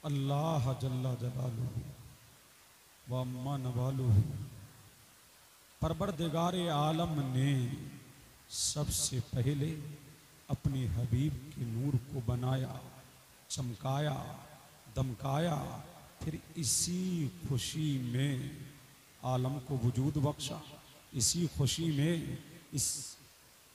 अल्लाह जल्ला जलालुहु व अम्मा नवालुहु परवरदिगारे आलम ने सबसे पहले अपने हबीब के नूर को बनाया, चमकाया, दमकाया, फिर इसी खुशी में आलम को वजूद बख्शा, इसी खुशी में इस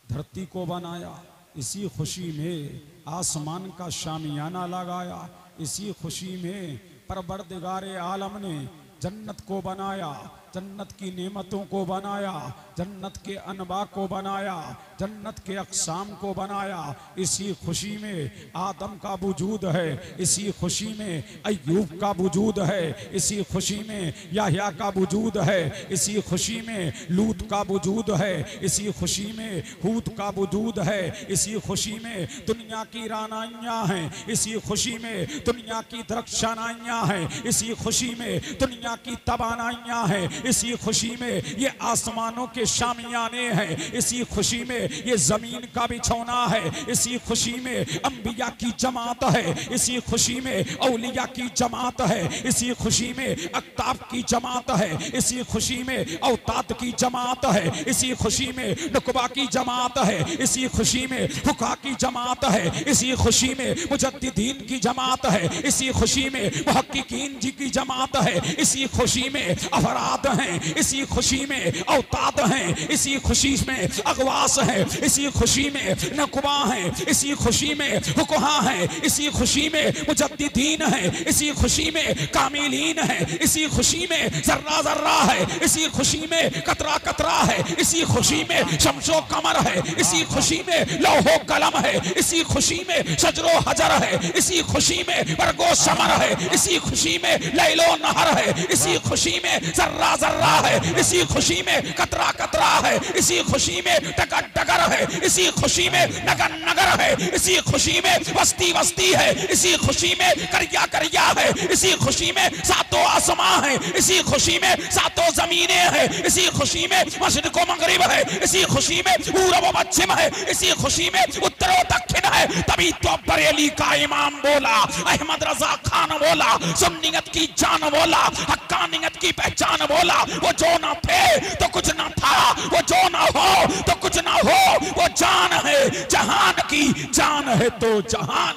धरती को बनाया, इसी खुशी में आसमान का शामियाना लगाया, इसी खुशी में परवरदिगारे आलम ने जन्नत को बनाया, जन्नत की नेमतों को बनाया, जन्नत के अनबा को बनाया, जन्नत के अक़साम को बनाया। इसी खुशी में आदम का वजूद है, इसी खुशी में अय्यूब का वजूद है, इसी खुशी में याह्या का वजूद है, इसी खुशी में लूत का वजूद है, इसी खुशी में हूद का वजूद है, इसी खुशी में दुनिया की रानाइयाँ हैं, इसी खुशी में दुनिया की दरख्शानाइयाँ हैं, इसी खुशी में दुनिया की तवानाइयाँ हैं, इसी खुशी में ये आसमानों के शामियाने हैं, इसी खुशी में ये जमीन का बिछौना है, इसी खुशी में अंबिया की जमात है, इसी खुशी में औलिया की जमात है, इसी खुशी में अक्ताब की जमात है, इसी खुशी में औताद की जमात है, इसी खुशी में नुकबा की जमात है, इसी खुशी में फुका की जमात है, इसी खुशी में मुजद्दिदीन की जमात है, इसी खुशी में मुहक्किकीन जी की जमात है, इसी खुशी में अफराद हैं, इसी खुशी में औताद हैं, इसी खुशी में अगवास है, इसी खुशी में नकुबा हैं, इसी खुशी में फुकहा हैं, इसी खुशी में मुजद्दिदीन हैं, इसी खुशी में कामिलीन हैं, इसी खुशी में जर्रा जर्रा है, इसी खुशी में कतरा कतरा है, इसी खुशी में शमशो कमर है, इसी खुशी में लौहो कलम है, इसी खुशी में शजरो हजर है, इसी खुशी में बरगो समर है, इसी खुशी में लैलो नहर है, इसी खुशी में जर्रा जर्रा है, इसी खुशी में कतरा कतरा है, इसी खुशी में टकर टकर है, इसी खुशी में नगर नगर है, इसी खुशी में बस्ती बस्ती है, इसी खुशी में करिया करिया है, इसी खुशी में सातों आसमां है, इसी खुशी में सातों जमीनें हैं, इसी खुशी में मशरिक़ व मगरिब है, इसी खुशी में पूरब व पश्चिम है, इसी खुशी में उत्तर व दक्षिण है। तभी तो बरेली का इमाम बोला, अहमद रजा खान बोला, सुन्नियत की जान बोला, हक्कानियत की पहचान बोला, वो जो ना थे तो कुछ ना था, वो जो ना हो तो कुछ ना हो, वो जान है, जहान की जान है तो जहान।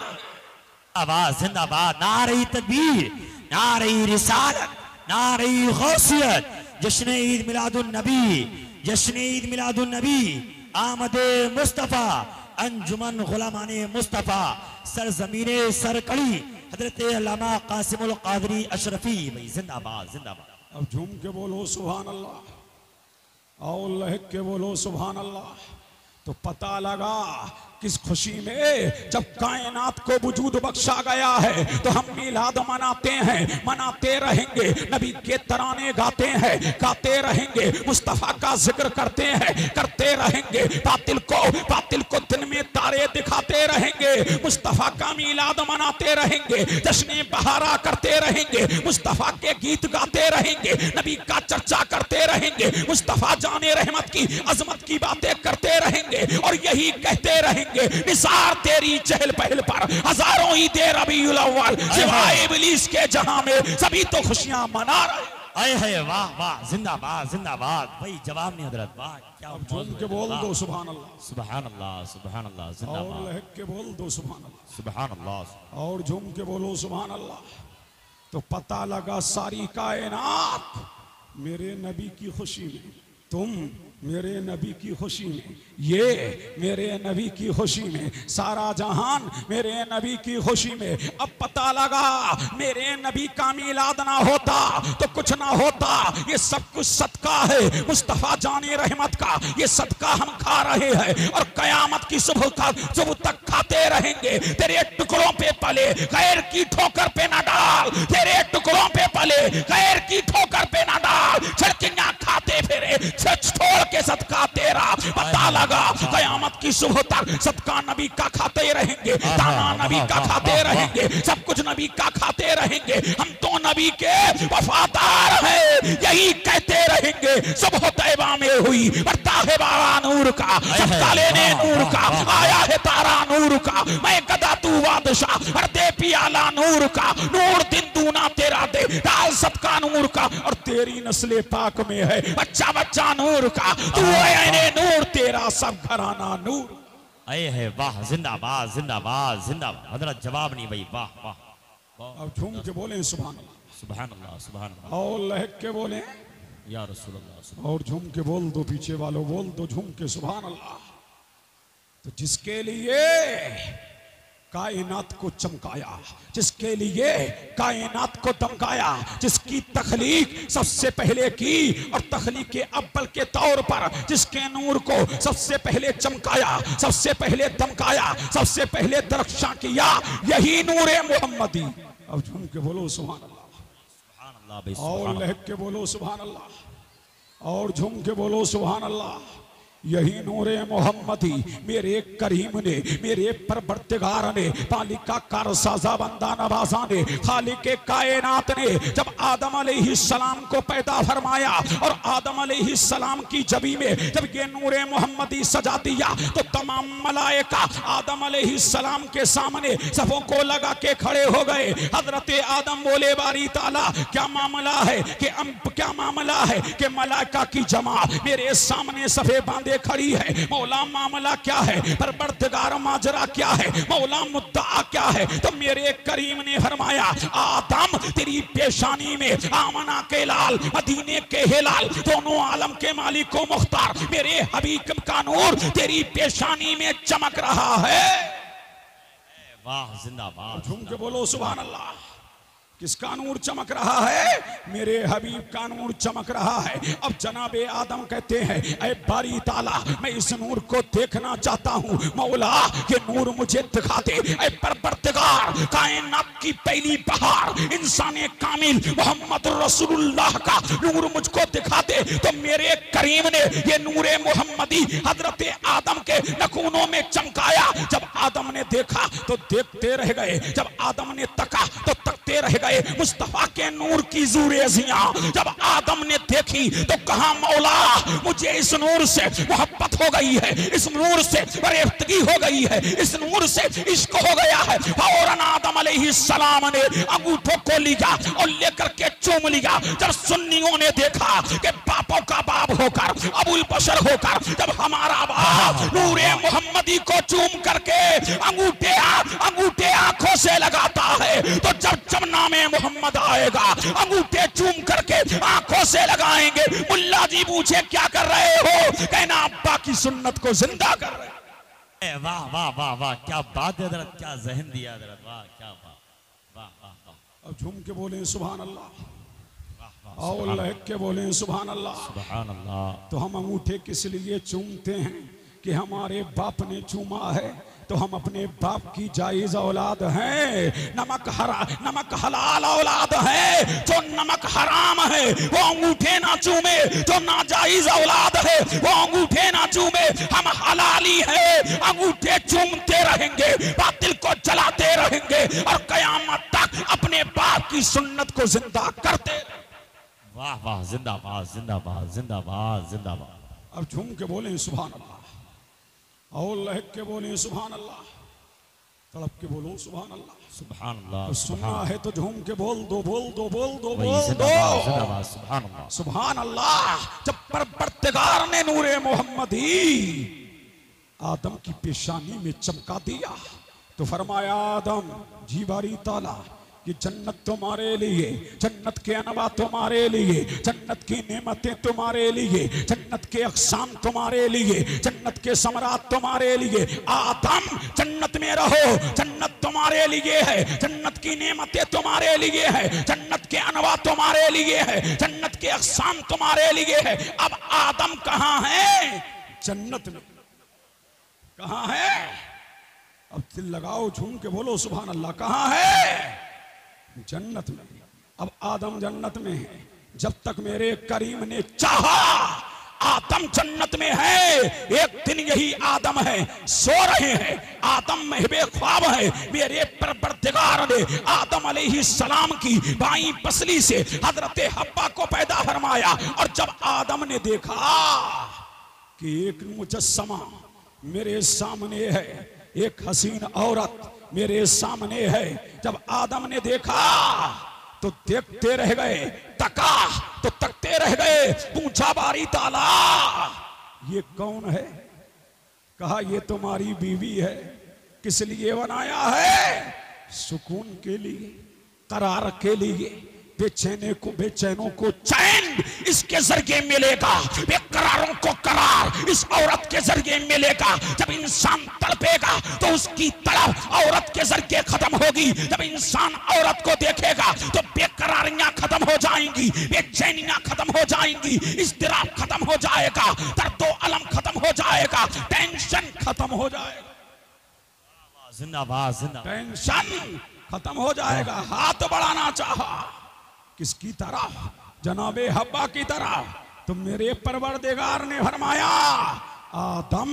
आवाज जिंदाबाद, नारे तकबीर, नारे रिसालत, नारे गौसियत, जश्न ईद मिलादुन नबी, जश्न ईद मिलादुन नबी, आमदे मुस्तफा, अंजुमन गुलामाने मुस्तफा, सरजमीने सरकड़ी, हजरत अल्लामा कासिमुल कादरी अशरफी। भाई जिंदाबाद जिंदाबाद। अब झूम के बोलो सुभान अल्लाह और लहक के बोलो सुभान अल्लाह। तो पता लगा किस खुशी में जब कायनात को वजूद बख्शा गया है तो हम मिलाद मनाते हैं, मनाते रहेंगे, नबी के तराने गाते हैं, गाते रहेंगे, मुस्तफा का जिक्र करते हैं, करते रहेंगे, बातिल को दिन में तारे दिखाते रहेंगे, मुस्तफा का मिलाद मनाते रहेंगे, जश्न बहारा करते रहेंगे, मुस्तफा के गीत गाते रहेंगे, नबी का चर्चा करते रहेंगे, मुस्तफा जाने रहमत की अजमत की बातें करते रहेंगे और यही कहते रहेंगे निसार तेरी चहल पहल पर हजारों ही दे रबीउल अव्वल, सिवाय इब्लीस के जहां में सभी तो खुशियां मना रहे। आए है, वाह वाह, जिंदाबाद जिंदाबाद। भाई जवाब नहीं हजरत, वाह क्या। अब झूम के बोल दो सुभान अल्लाह, सुभान अल्लाह, सुभान अल्लाह, जिंदाबाद। और लहक के बोल दो सुभान अल्लाह, सुभान अल्लाह, और झूम के बोलो सुभान अल्लाह। तो पता लगा सारी कायनात मेरे नबी की खुशी में, तुम मेरे नबी की खुशी में, ये मेरे नबी की खुशी में, सारा जहान मेरे नबी की खुशी में। अब पता लगा मेरे नबी का मिलाद ना होता तो कुछ ना होता, ये सब कुछ सदका है मुस्तफा जाने रहमत का, ये सदका हम खा रहे हैं और कयामत की सुबह तक खाते रहेंगे। तेरे टुकड़ों पे पले गैर की ठोकर पे ना डाल, तेरे टुकड़ों पे पले गैर की ठोकर पे ना डाल, छड़कियां खाते फिरे छोड़ के सदका तेरा। पता लगा कयामत की सुबह तक सदका नबी का खाते रहेंगे, दाना नबी का खाते रहेंगे, सब कुछ नबी का खाते रहेंगे। हम तो नबी के वफादार हैं, यही कहते रहेंगे। सुबह तैबा में हुई बढ़ता है बारा नूर का, सदका लेने नूर का, आया है तारा नूर का, मैं गदा तू बादशाह, हर दे पियाला नूर नूर का, नूर दिन दूना तेरा दे, डाल सबका नूर का, और तेरी नस्ले पाक में है बच्चा बच्चा नूर का, तू है नूर तेरा सब घराना नूर। आए है, वाह, जिंदाबाद जिंदाबाद जिंदाबाद। हजरत जवाब नहीं भाई, वाह वाह। अब झूम के बोले सुभान अल्लाह, सुभान अल्लाह सुभान अल्लाह। और लहक के बोले या रसूल अल्लाह। और झूम के बोल दो, पीछे वालों बोल दो झूम के सुभान अल्लाह। तो जिसके लिए कायनात को चमकाया, जिसके लिए कायनात को दमकाया, जिसकी तखलीक सबसे पहले की और तखलीक के अव्वल के तौर पर जिसके नूर को सबसे पहले चमकाया, सबसे पहले दमकाया, सबसे पहले दरख्शां किया, यही नूर मोहम्मदी। अब झूम के बोलो सुभान अल्लाह, और लहक के बोलो सुभान अल्लाह, और झूम के बोलो सुभान अल्लाह। यही नूरे मोहम्मदी मेरे करीम ने, मेरे परवरदिगार ने, पालिका कारसाजा बंदा नवाजा ने, खालिक कायनात ने जब आदम अलैहिस्सलाम को पैदा फरमाया और आदम अलैहिस्सलाम की जबी में जब ये नूरे मोहम्मदी सजा दिया तो तमाम मलाइका आदम अलैहिस्सलाम के सामने सबों को लगा के खड़े हो गए। हजरत आदम बोले बारी ताला क्या मामला है, क्या मामला है कि मलाइका की जमात मेरे सामने सफे बांधे खड़ी है, मौला मामला क्या है, परवरदिगार माजरा क्या है, मौला मुद्दा क्या है। तो मेरे करीम ने फरमाया आदम तेरी पेशानी में आमना के लाल मदीने के हिलाल दोनों आलम के मालिक को मुख्तार मेरे हबीब का नूर तेरी पेशानी में चमक रहा है। वाह जिंदाबाद। झूम के बोलो सुभान अल्लाह। किसका नूर चमक रहा है? मेरे हबीब का नूर चमक रहा है। अब जनाबे आदम कहते हैं ऐ बारी ताला मैं इस नूर को देखना चाहता हूँ, मौला ये नूर मुझे दिखा दे। ऐ परवरदिगार कायनात की पहली बहार इंसाने कामिल मोहम्मद रसूलुल्लाह का नूर मुझको दिखा दे। तो मेरे करीम ने ये नूरे मोहम्मदी हजरत आदम के नखूनों में चमकाया। जब आदम ने देखा तो देखते रह गए, जब आदम ने तका तो तकते रह गए। मुस्तफा के नूर की ज़ूरेज़ियां जब आदम ने देखी तो कहा मौला मुझे इस नूर से मोहब्बत हो गई है, इस नूर से बरेफ्तगी हो गई है, इस नूर से इश्क हो गया है। फौरन आदम अलैहिस्सलाम ने अंगूठों को लिया और लेकर के चूम लिया। जब सुन्नियों ने देखा कि बापों का बाप होकर अबुल बशर होकर जब हमारा बाप नूरे मोहम्मदी को चूम करके अंगूठे आंखों से लगाता है तो जब नामे मोहम्मद आएगा अंगूठे चूम करके आंखों से लगाएंगे। मुल्ला जी पूछे क्या कर रहे हो? कहना अब्बा की सुन्नत को जिंदा कर रहे हैं। वाह वाह वाह वाह, क्या बात है हज़रत, क्या ज़हन दिया हज़रत, वाह क्या बात, वाह वाह वाह। अब झूम के बोले सुभान अल्लाह और लहक के बोले सुभान अल्लाह सुभान अल्लाह। तो हम अंगूठे किस लिए चूमते हैं कि हमारे बाप ने चूमा है तो हम अपने बाप की जायज औलाद हैं। नमक हलाल औलाद है, जो नमक हराम है वो अंगूठे ना चूमे। जो नाजायज औलाद है वो अंगूठे ना चूमे। हम हलाली है, अंगूठे चूमते रहेंगे, बातिल को जलाते रहेंगे और कयामत तक अपने बाप की सुन्नत को जिंदा करते। वाह वाह, जिंदाबाद जिंदाबाद जिंदाबाद जिंदाबाद। अब झूम के बोले सुभान अल्लाह और लहक के बोले सुभान अल्लाह, तड़प के बोलो सुभान अल्लाह सुभान अल्लाह। तो सुनना है तो झूम के बोल दो बोल दो बोल दो वही बोल दो जिंदाबाद सुभान अल्लाह सुभान अल्लाह। जब परवरदिगार ने नूरे मोहम्मदी आदम की पेशानी में चमका दिया तो फरमाया आदम जी बारी ताला कि जन्नत तुम्हारे लिए, जन्नत के अनवा तुम्हारे लिए, जन्नत की नेमतें तुम्हारे लिए, जन्नत के अक़साम तुम्हारे लिए, जन्नत के समरात तुम्हारे लिए। आदम जन्नत में रहो, जन्नत तुम्हारे लिए है, जन्नत की नेमतें तुम्हारे लिए है, जन्नत के अनवा तुम्हारे लिए है, जन्नत के अक़साम तुम्हारे लिए है। अब आदम कहाँ है? जन्नत में। कहाँ है? अब दिल लगाओ, झूम के बोलो सुभान अल्लाह। कहाँ है? जन्नत में। अब आदम जन्नत में है। जब तक मेरे करीम ने चाहा आदम जन्नत में है। एक दिन यही आदम है, सो रहे हैं, आदम महबे ख्वाब है। मेरे परवरदिगार ने आदम अलैहिस्सलाम की बाईं पसली से हजरत हव्वा को पैदा फरमाया। और जब आदम ने देखा कि एक मुजस्समा मेरे सामने है, एक हसीन औरत मेरे सामने है। जब आदम ने देखा तो देखते रह गए, तका तो तकते रह गए, पूछा बारी ताला ये कौन है? कहा ये तुम्हारी बीवी है। किस लिए बनाया है? सुकून के लिए, करार के लिए। बेचैनों को चैन इसके जरिए मिलेगा, बेकरारों को करार इस औरत के जरिए मिलेगा। जब इंसान तड़पेगा तो उसकी तड़प औरत के जरिए खत्म होगी। जब इंसान औरत को देखेगा तो बेकरारियां खत्म हो जाएंगी, बेचैनियां खत्म हो जाएंगी, इज़्तिराब खत्म हो जाएगा, दर्दो अलम खत्म हो जाएगा, टेंशन खत्म हो जाएगा। जिंदाबाद जिंदाबाद। टेंशन खत्म हो जाएगा। हाथ बढ़ाना चाहा किसकी तरफ? जनाबे हब्बा की तरफ। तो मेरे परवरदिगार ने फरमाया आदम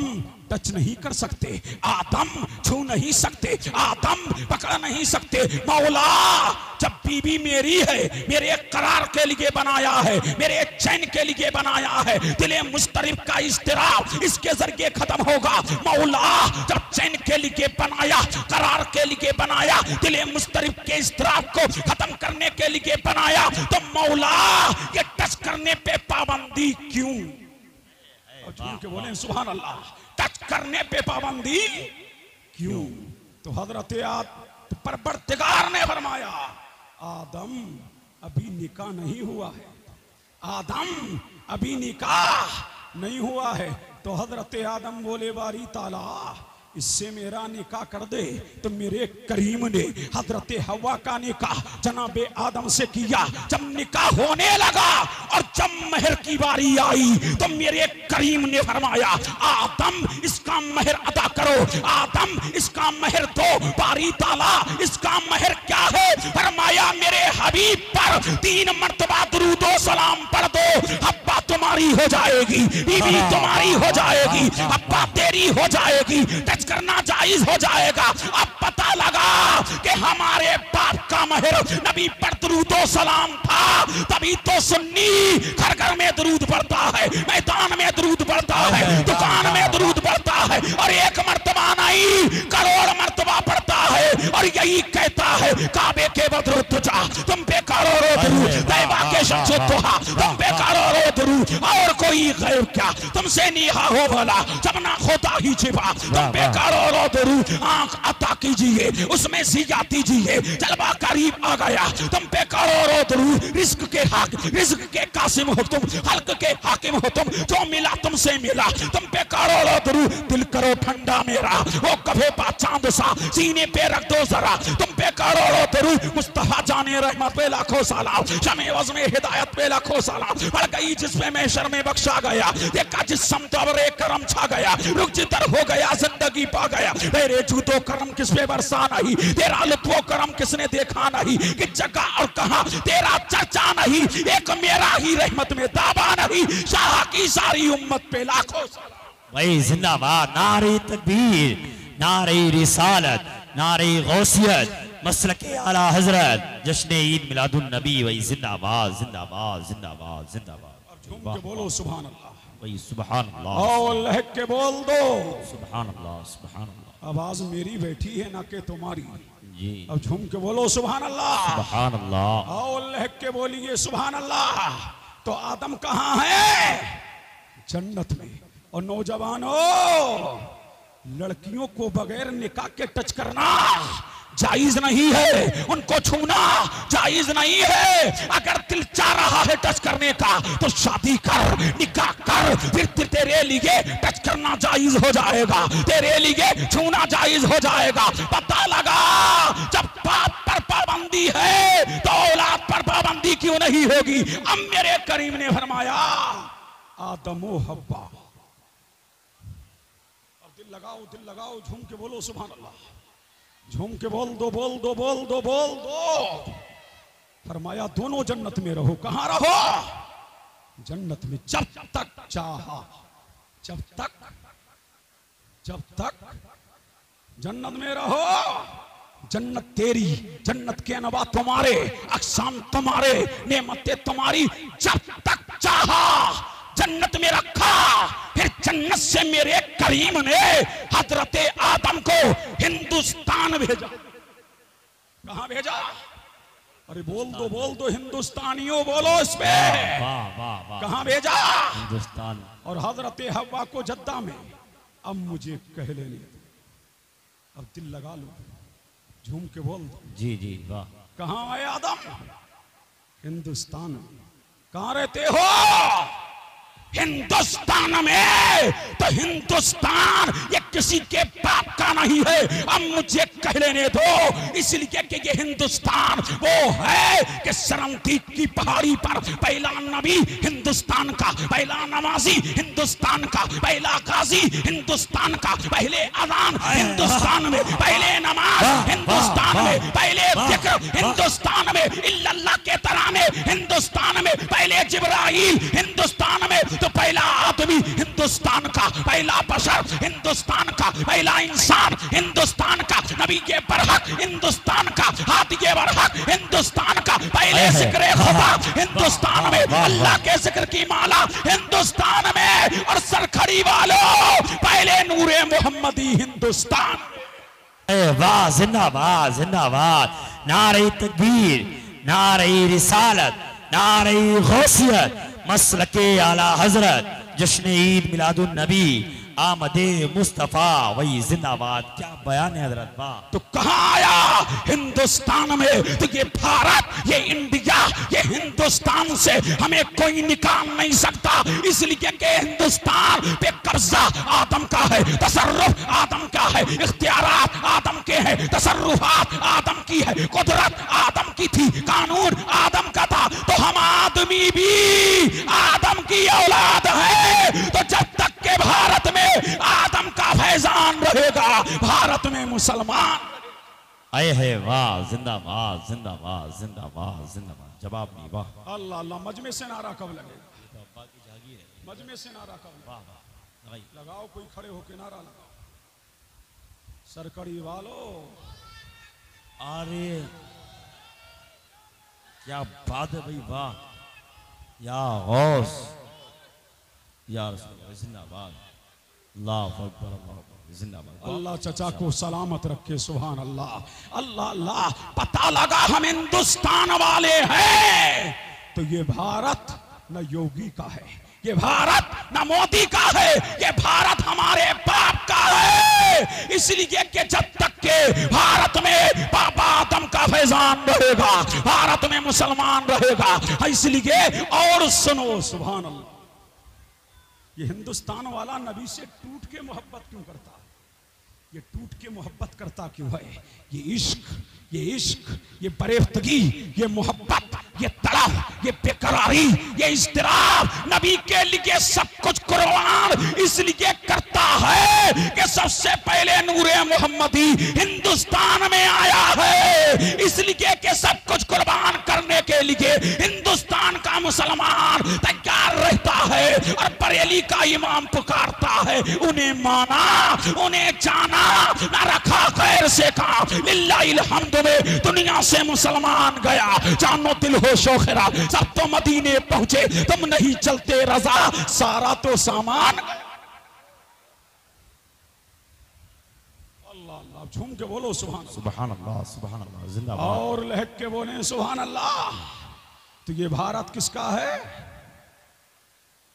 टच नहीं कर सकते, आदम छू नहीं सकते, आदम पकड़ नहीं सकते। मौला जब बीबी मेरी है, मेरे करार के लिए बनाया है, मेरे चैन के लिए बनाया है, दिले मुस्तरिब का इज़्तिराब इसके जरिए खत्म होगा। मौला जब चैन के लिए बनाया, करार के लिए बनाया, दिले मुस्तरिब के इज़्तिराब को खत्म करने के लिए बनाया, तो मौला ये टच करने पे पाबंदी क्यों? झूम के बोले सुभान अल्लाह। टच करने पे पाबंदी क्यों? तो हजरत परवरदिगार ने फरमाया आदम अभी निकाह नहीं हुआ है, आदम अभी निकाह नहीं हुआ है। तो हजरत आदम बोले बारी ताला इससे मेरा निकाह कर दे। तो मेरे करीम ने हजरत हवा का निकाह जनाबे आदम से किया। जब निकाह होने लगा और जब महर की बारी आई तो मेरे करीम ने फरमाया आदम इसका महर अदा करो, आदम इसका महर दो। बारी ताला इसका महर क्या है? फरमाया मेरे हबीब पर 3 मर्तबा दुरूदो सलाम पढ़ दो, हब्बा तुम्हारी हो जाएगी, बीवी तुम्हारी हो जाएगी, हब्बा तेरी हो जाएगी, टच करना जायज हो जाएगा। अब पता लगा कि हमारे बाप का महर नबी पर दुरूदो सलाम था, तभी तो सुन्नी घर घर में दुरूद पढ़ता है, मैदान में दुरूद पढ़ता है, दुकान में दुरूद पढ़ता है, और 1 मर्तबा नहीं करोड़ मर्तबा पढ़ता है। और यही कहता है काबे के बदर तुझा तुम पे करोड़ों दुरूद, तैबा के शम्सो तुहा तुम पे करोड़ों दुरूद, और कोई गैब क्या तुमसे निहा हो भला, जब ना खोता ही छिपा तुम पे करोड़ों दुरूद। आंख अता कीजिए उसमें सिया दीजिए, जलवा करीब आ गया तुम पे करोड़ों दुरूद। रिस्क के हक रिस्क के कासिम हो तुम, हल्क के हाकिम हो तुम, जो मिला तुमसे मिला तुम पे करोड़ों दुरूद। दिल करो ठंडा मेरा वो कभे पा चांद सा, सीने पे रख दो जरा तुम पे करोड़ों दुरूद। मुस्तफा जाने रहमत पे लाखों सलाम, शमे वज़ में हिदायत पे लाखों सलाम। बढ़ गई जिसमें महशर में बख्शा गया, देखा जिस समतवरे करम छा गया, रुक जितर हो गया जिंदगी पा गया। तेरे जूतो करम किस पे बरसा नहीं, तेरा लुत्फो करम किसने देखा नहीं, कि जगह और कहां तेरा चर्चा नहीं, एक मेरा ही रहमत में दावा नहीं, शाह की सारी उम्मत पे लाखों सलाम। भाई जिंदाबाद। नारे तकबीर, नारे रिसालत, नारे गौसियत, मसलके आला हजरत, जश्न ईद मिलादुन नबी। वही जिंदाबाद जिंदाबाद जिंदाबाद जिंदाबाद। झूम के बोलो सुभान अल्लाह। वही सुभान अल्लाह, और लहक के बोल दो सुभान अल्लाह सुभान अल्लाह। आवाज मेरी बैठी है ना कि तुम्हारी जी। अब झूम के बोलो सुभान अल्लाह, सुभान अल्लाह। और लहक के बोलिए सुभान अल्लाह। तो आदम कहाँ है? जन्नत में। और नौजवानों लड़कियों को बगैर निकाह के टच करना जायज नहीं है, उनको छूना जायज नहीं है। अगर दिल चाह रहा है टच करने का तो शादी कर, निकाह कर, फिर तेरे लिए टच करना जायज हो जाएगा, तेरे लिए छूना जायज हो जाएगा। पता लगा जब बाप पर पाबंदी है तो औलाद पर पाबंदी क्यों नहीं होगी? अब मेरे करीम ने फरमाया आदमो हब्बा। अब दिल लगाओ झूम के बोलो सुभान अल्लाह। झूम के बोल दो बोल दो बोल दो बोल दो। फरमाया दोनों जन्नत में रहो। कहां रहो? जन्नत में। जब तक चाहा, जब तक जन्नत में रहो। जन्नत तेरी, जन्नत के अनवा तुम्हारे, अक़साम तुम्हारे, नेमतें तुम्हारी। जब तक चाहा जन्नत में रखा, फिर जन्नत से मेरे करीम ने हजरत आदम को हिंदुस्तान भेजा। कहां भेजा? अरे बोल दो हिंदुस्तानियों, बोलो इस पे। कहां भेजा? हिंदुस्तान। और हजरत हव्वा को जद्दा में। अब मुझे कह लेने दो, अब दिल लगा लो, झूम के बोल दो। जी जी वाह। कहां आए आदम? हिंदुस्तान। कहां रहते हो? हिंदुस्तान में। तो हिंदुस्तान ये किसी के बाप का नहीं है, अब मुझे कह लेने दो। इसलिए कि ये हिंदुस्तान वो है कि सरमती की पहाड़ी पर पहला नबी हिंदुस्तान का, पहला नमाजी हिंदुस्तान का, पहला गाजी हिंदुस्तान का, पहले अजान हिंदुस्तान में, पहले नमाज हिंदुस्तान में, पहले जिक्र हिंदुस्तान में, इल्लल्लाह के तराने हिंदुस्तान में, पहले जिब्राइल हिंदुस्तान में। तो पहला आदमी हिंदुस्तान का, पहला बशर हिंदुस्तान का, पहला इंसान हिंदुस्तान का, नबी के बरहक हिंदुस्तान का, हाथी के बरहक हिंदुस्तान का, पहले जिक्र खुदा हिंदुस्तान में, अल्लाह के जिक्र की माला हिंदुस्तान में, और सरखड़ी वालों पहले नूरे मोहम्मदी हिंदुस्तान। वाह, जिंदाबाद जिंदाबाद। नारे तकबीर, नारे रिसालत, नारे गौसियत, मसलके आला हजरत, जश्न ईद मिलादुन नबी, आमदे मुस्तफा वही जिंदाबाद। क्या बयान है हजरत, वाह। तो कहां आया? हिंदुस्तान में। तो ये भारत, ये इंडिया, ये हिंदुस्तान से हमें कोई निकाल नहीं सकता, इसलिए कि हिंदुस्तान पे कब्जा आदम का है, तसर्रुफ आदम का है, इख्तियारात आदम के हैं, तसर्रुफात आदम की है, कुदरत आदम की थी, कानून आदम का था। तो हम आदमी भी आदम की औलाद है। तो जब तक के भारत में आदम का फैजान रहेगा, भारत में मुसलमान। आए है, वाह, जिंदाबाद जिंदाबाद जिंदाबाद जिंदाबाद। जवाब नहीं, वाह। अल्लाह अल्लाह। मजमे से नारा कब लगेगा? मजमे से नारा कब लगेगा? लगाओ, कोई खड़े होके नारा लगाओ। सरकड़ी वालों, अरे क्या बात है भाई, वाह। या गौस, या रसूल, जिंदाबाद। अल्लाह अकबर, अल्लाह अकबर, जिंदाबाद। अल्लाह चचा को सलामत रखे, सुभान अल्लाह। अल्लाह अल्लाह। पता लगा हम हिंदुस्तान वाले हैं। तो ये भारत न योगी का है, ये भारत न मोदी का है, ये भारत हमारे बाप का है। इसलिए कि जब तक के भारत में बाबा आदम का फैजान रहेगा, भारत में मुसलमान रहेगा। इसलिए और सुनो, सुभान अल्लाह। ये हिंदुस्तान वाला नबी से टूट के मोहब्बत क्यों करता? ये टूट के मोहब्बत करता क्यों है? ये इश्क, ये बरेफ्तगी, ये मोहब्बत, ये तड़प, ये बेकरारी, ये इज़्तिराब, नबी के लिए सब कुछ कुर्बान इसलिए करता है कि सबसे पहले नूरे मोहम्मदी हिंदुस्तान में आया है। इसलिए कि सब कुछ कुर्बान करने के लिए हिंदुस्तान का मुसलमान तैयार रहता है। और बरेली का इमाम पुकारता है, उन्हें माना, उन्हें जाना, ना रखा खैर से काम। लिल्लाहिल हम्द में दुनिया से मुसलमान गया, जानो दिल हो शोखरा, सब तो मदीने पहुंचे, तुम नहीं चलते रजा, सारा तो सामान। अल्लाह अल्लाह। झूम के बोलो सुभान सुभान अल्लाह, सुभान अल्लाह, जिंदाबाद। और लहक के बोले सुभान अल्लाह। तो ये भारत किसका है?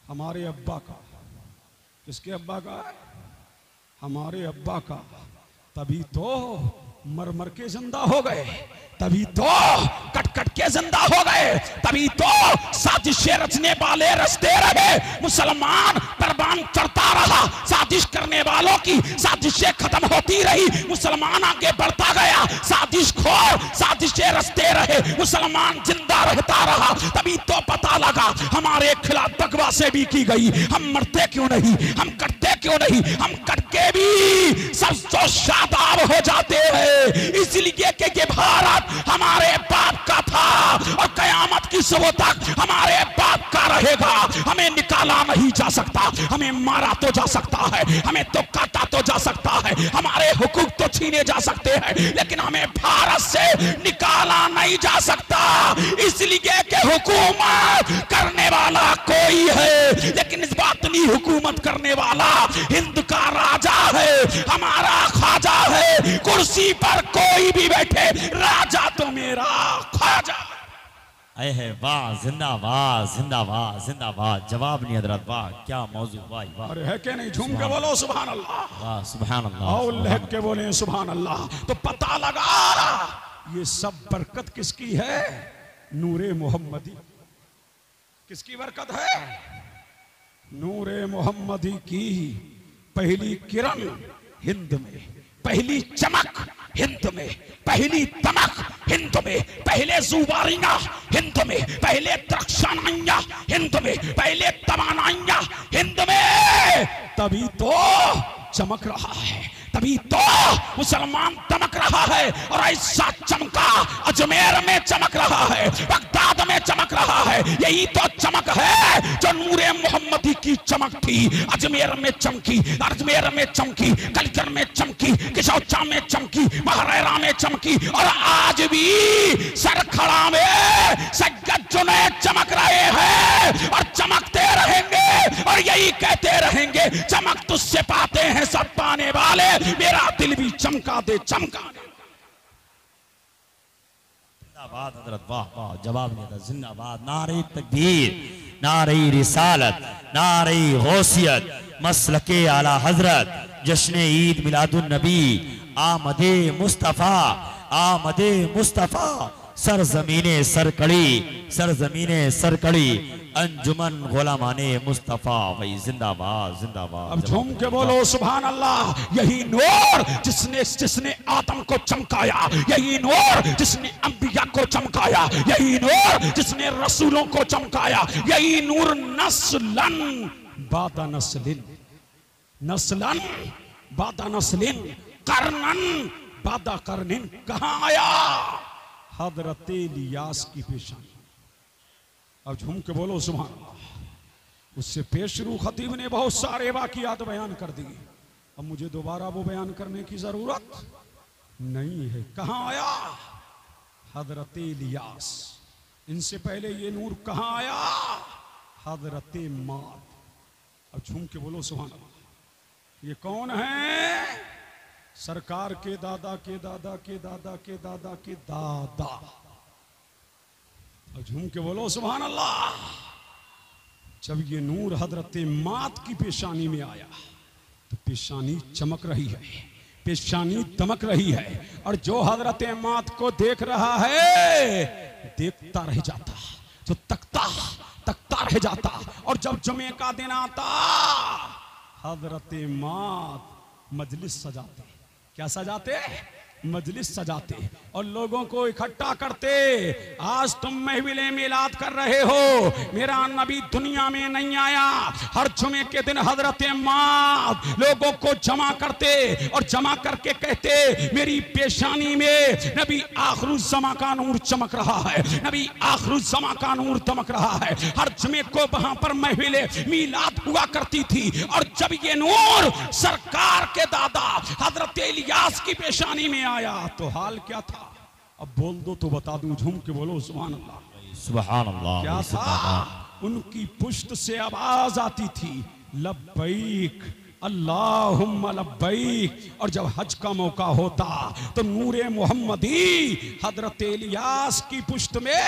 हमारे अब्बा का। किसके अब्बा का है? हमारे अब्बा का। तभी तो मर मर के जिंदा हो गए, तभी तो कट कट के जिंदा हो गए, तभी तो साजिशें रचने वाले रचते रहे, मुसलमान परवान चढ़ता रहा, साजिश करने वालों की साजिशें खत्म होती रही, मुसलमान आगे बढ़ता गया, साजिश खोर साजिशें रचते रहे, मुसलमान जिंदा रहता रहा। तभी तो पता लगा हमारे खिलाफ बकवासें भी की गई, हम मरते क्यों नहीं, हम कटते क्यों नहीं, हम कट के भी सब तो शादाब हो जाते हैं। इसलिए कि ये भारत हमारे बाप का था और कयामत की सुबह तक हमारे बाप का रहेगा। हमें निकाला नहीं जा सकता, हमें मारा तो जा सकता है, हमें तो काटा तो जा सकता है, हमारे हुकूक तो छीने जा सकते हैं, लेकिन हमें भारत से निकाला नहीं जा सकता। इसलिए कि हुकूमत करने वाला कोई है, लेकिन इस बात अपनी हुकूमत करने वाला हिंद का राजा है, हमारा ख्वाजा है। कुर्सी पर कोई भी बैठे, राजा तो मेरा ख्वाजा। है वाह, जिंदाबाद जिंदाबाद जिंदाबाद। जवाब नहीं हजरत, वाह क्या मौजू, वाह वाह। अरे है कि नहीं? झूम के बोलो सुभान अल्लाह, वाह सुभान अल्लाह। और लहक के बोले सुभान अल्लाह। तो पता लगा ये सब बरकत किसकी है? नूरे मोहम्मदी। किसकी बरकत है? नूरे मोहम्मदी की। पहली किरण हिंद में, पहली चमक हिंद में, पहली दमक हिंद में, पहले जुबारियां हिंद में, पहले द्रक्षानाइयां हिंद में, पहले तमानाइयां हिंद में। तभी तो चमक रहा है, तभी तो मुसलमान दमक रहा है। और ऐसा चमका अजमेर में चमक रहा है, बगदाद में चमक रहा है। यही तो चमक है जो नूरे मोहम्मदी की चमक थी। अजमेर में चमकी, अजमेर में चमकी, कलकन में चमकी, किशौचा में चमकी, महरैरा में चमकी, और आज भी सरखड़ा में सज्जद जुनैद चमक रहे हैं और चमकते रहेंगे। और यही कहते रहेंगे, चमक तुझसे पाते हैं सब पाने वाले, मेरा दिल भी चमका दे, चमका दे। जिंदाबाद हजरत, वाह वाह। जवाब नहीं था, जिंदाबाद। नारे तकबीर, नारे रिसालत, नारे गौसियत, मसलके आला हजरत, जश्न ईद मिलादुन नबी, आमदे मुस्तफा, आमदे मुस्तफा, सरजमीने सरकड़ी, सरजमीने सरकड़ी, अंजुमन गुलामाने मुस्तफा। भाई जिंदाबाद जिंदाबाद। अब झूम के बोलो सुभान अल्लाह। यही नूर जिसने आदम को चमकाया, यही नूर जिसने अंबिया को चमकाया, यही नूर जिसने रसूलों को चमकाया, यही नूर नस्लन बादा नस्लिन, नस्लन बादा नस्लिन, करनन बादा करनिन कहां आया? हजरत इलियास की पेशानी। अब झूम के बोलो सुभान अल्लाह। उससे पेशरू खतीब ने बहुत सारे वाकियात बयान कर दिए। अब मुझे दोबारा वो बयान करने की जरूरत नहीं है। कहां आया? हजरत इलियास। इनसे पहले ये नूर कहां आया? हजरत माद। अब झूम के बोलो सुभान अल्लाह। ये कौन है? सरकार के दादा के दादा के दादा के दादा के दादा। और झूम के बोलो सुभान अल्लाह। जब ये नूर हजरत मात की पेशानी में आया तो पेशानी चमक रही है, पेशानी दमक रही है। और जो हजरत मात को देख रहा है देखता रह जाता, जो तकता रह जाता। और जब जुमे का दिन आता हजरत मात मजलिस सजाते। क्या सजाते? मजलिस सजाते और लोगों को इकट्ठा करते। आज तुम महफिले मिलाद कर रहे हो, मेरा नबी दुनिया में नहीं आया। हर जुमे के दिन हजरत माद लोगों को जमा करते और जमा करके कहते, मेरी पेशानी में नबी आखिरुज़्ज़मा का नूर चमक रहा है, नबी आखिरुज़्ज़मा का नूर दमक रहा है। हर जुमे को वहां पर महफिले मिलाद हुआ करती थी। और जब ये नूर सरकार के दादा हजरत इलियास की पेशानी में आया तो हाल क्या था? अब बोल दो तो बता दूं। झूम के बोलो सुभान अल्लाह, सुभान अल्लाह। क्या था? उनकी पुश्त से आवाज आती थी, लब्बैक अल्लाहुम्मा लब्बैक। और जब हज का मौका होता तो नूरे मोहम्मदी हजरत इलियास की पुश्त में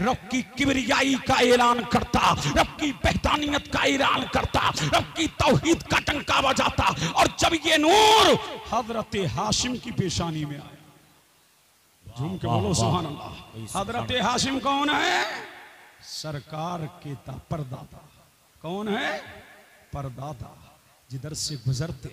रब की किबरियाई का ऐलान करता, रब की बेहतानियत का ऐलान करता, रब की तौहीद का टंका बजाता। और जब ये नूर हजरत हाशिम की पेशानी में आया, झूम के बोलो सुभान अल्लाह। हजरत हाशिम कौन है? सरकार के परदादा। कौन है? परदादा। जिधर से गुजरते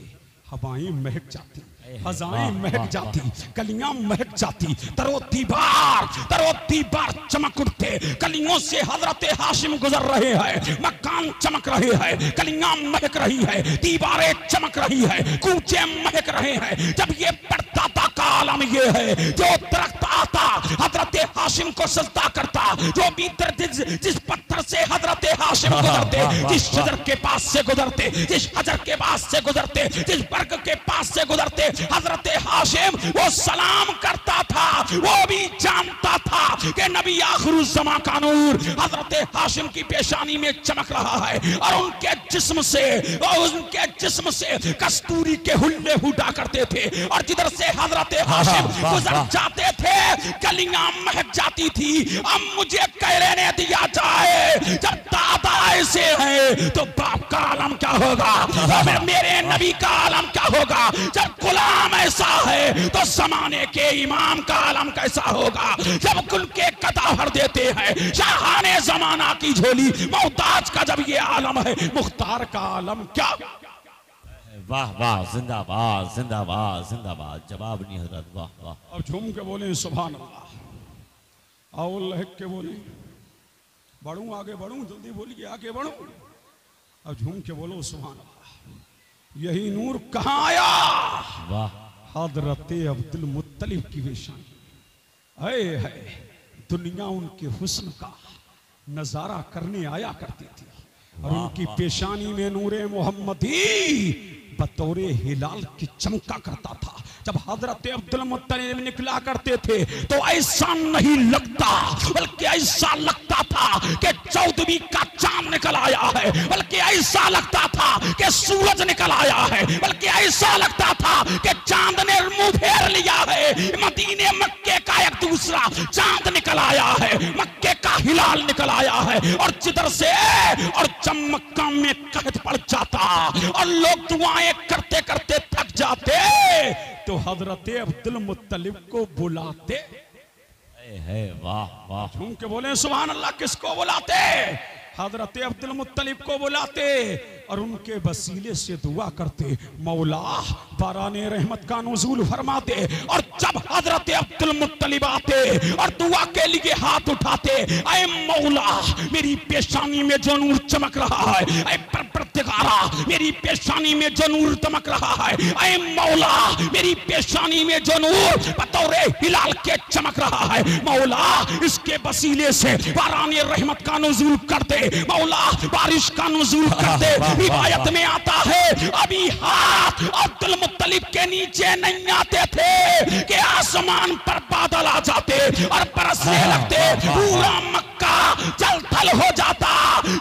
हवाएं महक जाती, फजाएं महक जाती, कलियां महक जाती, तरोती बार चमक उठते। कलियों से हजरत हाशिम गुजर रहे हैं, मकान चमक रहे हैं, कलियां महक रही है, दीवारें चमक रही है, कूचे महक रहे हैं। जब ये परदादा का आलम ये है, जो दरख्त आता हजरत हाशिम को सजदा करता, जो भी जिस पत्थर से हजरत हाशिम गुजरते, जिस शजर के पास से गुजरते, जिस हजर के पास से गुजरते, जिस बर्ग के पास से गुजरते, हजरत हाशिम वो सलाम करता था। वो भी जानता था कि नबी आखिरुज़्ज़मा का नूर हजरत हाशिम की पेशानी में चमक रहा है और उनके जिस्म से कस्तूरी के हुल्ले हुडा करते थे और जिधर से हजरत हाशिम गुजर जाते थे गलियां महक जाती थी। अब मुझे कह लेने दिया जाए, जब दादा ऐसे हैं तो बाप का आलम क्या होगा, मेरे नबी का आलम क्या होगा। जब गुलाम ऐसा है तो जमाने के इमाम का आलम कैसा होगा। जब उनके कदा भर देते हैं शाहाने जमाना की झोली मोहताज का जब ये आलम है, मुख्तार का आलम क्या। वाह वाह, जिंदाबाद जिंदाबाद जिंदाबाद, जवाब नहीं हजरत, वाह वाह। अब झूम के बोले सुभान अल्लाह, आओ लहक के बोले बढ़ूं आगे बढ़ूं, जल्दी बोलिए आगे बढ़ूं। अब झूम के बोलो सुभान अल्लाह। यही नूर कहां आया, वाह, हजरत अब्दुल मुत्तलिब की पेशानी है। दुनिया उनके हुस्न का नजारा करने आया करती थी और उनकी पेशानी में नूरे मोहम्मदी बतौरे हिलाल की चमका करता था। जब हजरत अब्दुल मुत्तलिब निकला करते थे तो ऐसा नहीं लगता, बल्कि ऐसा लगता था कि 14वीं का चांद निकल आया है, बल्कि ऐसा लगता था कि सूरज निकल आया है, बल्कि ऐसा लगता था कि चांद ने मुंह फेर लिया है। मदीने मक्के का एक दूसरा चांद निकल आया है, मक्के का हिलाल निकल आया है और जिधर से और जब मक्का में कहत पड़ जाता और लोग दुआएं करते करते थक जाते तो हजरत अब्दुल मुत्तलिब को बुलाते है। वाह वाह, झूम के बोले सुभान अल्लाह। किसको बुलाते, हजरत अब्दुल मुत्तलिब को बुलाते और उनके वसीले से दुआ करते, मौला बाराने रहमत का नुज़ूल फरमाते। और जब हजरत अब्दुल मुत्तलिब आते और दुआ के लिए हाथ उठाते, ऐ मौला मेरी पेशानी में जो नूर चमक रहा है, ऐ परवरदिगारा मेरी पेशानी में जो नूर चमक रहा है, ऐ मौला मेरी पेशानी में जो नूर बतौरे हिलाल के चमक रहा है, मौला इसके वसीले से बाराने रहमत का नुज़ूल करते, मौला बारिश का नुज़ूल करते। रिवायत में आता है अभी हाथ अब्दुल मुत्तलिब के नीचे नहीं आते थे कि आसमान पर बादल आ जाते और बरसने लगते, पूरा मक्का जल थल हो जाता।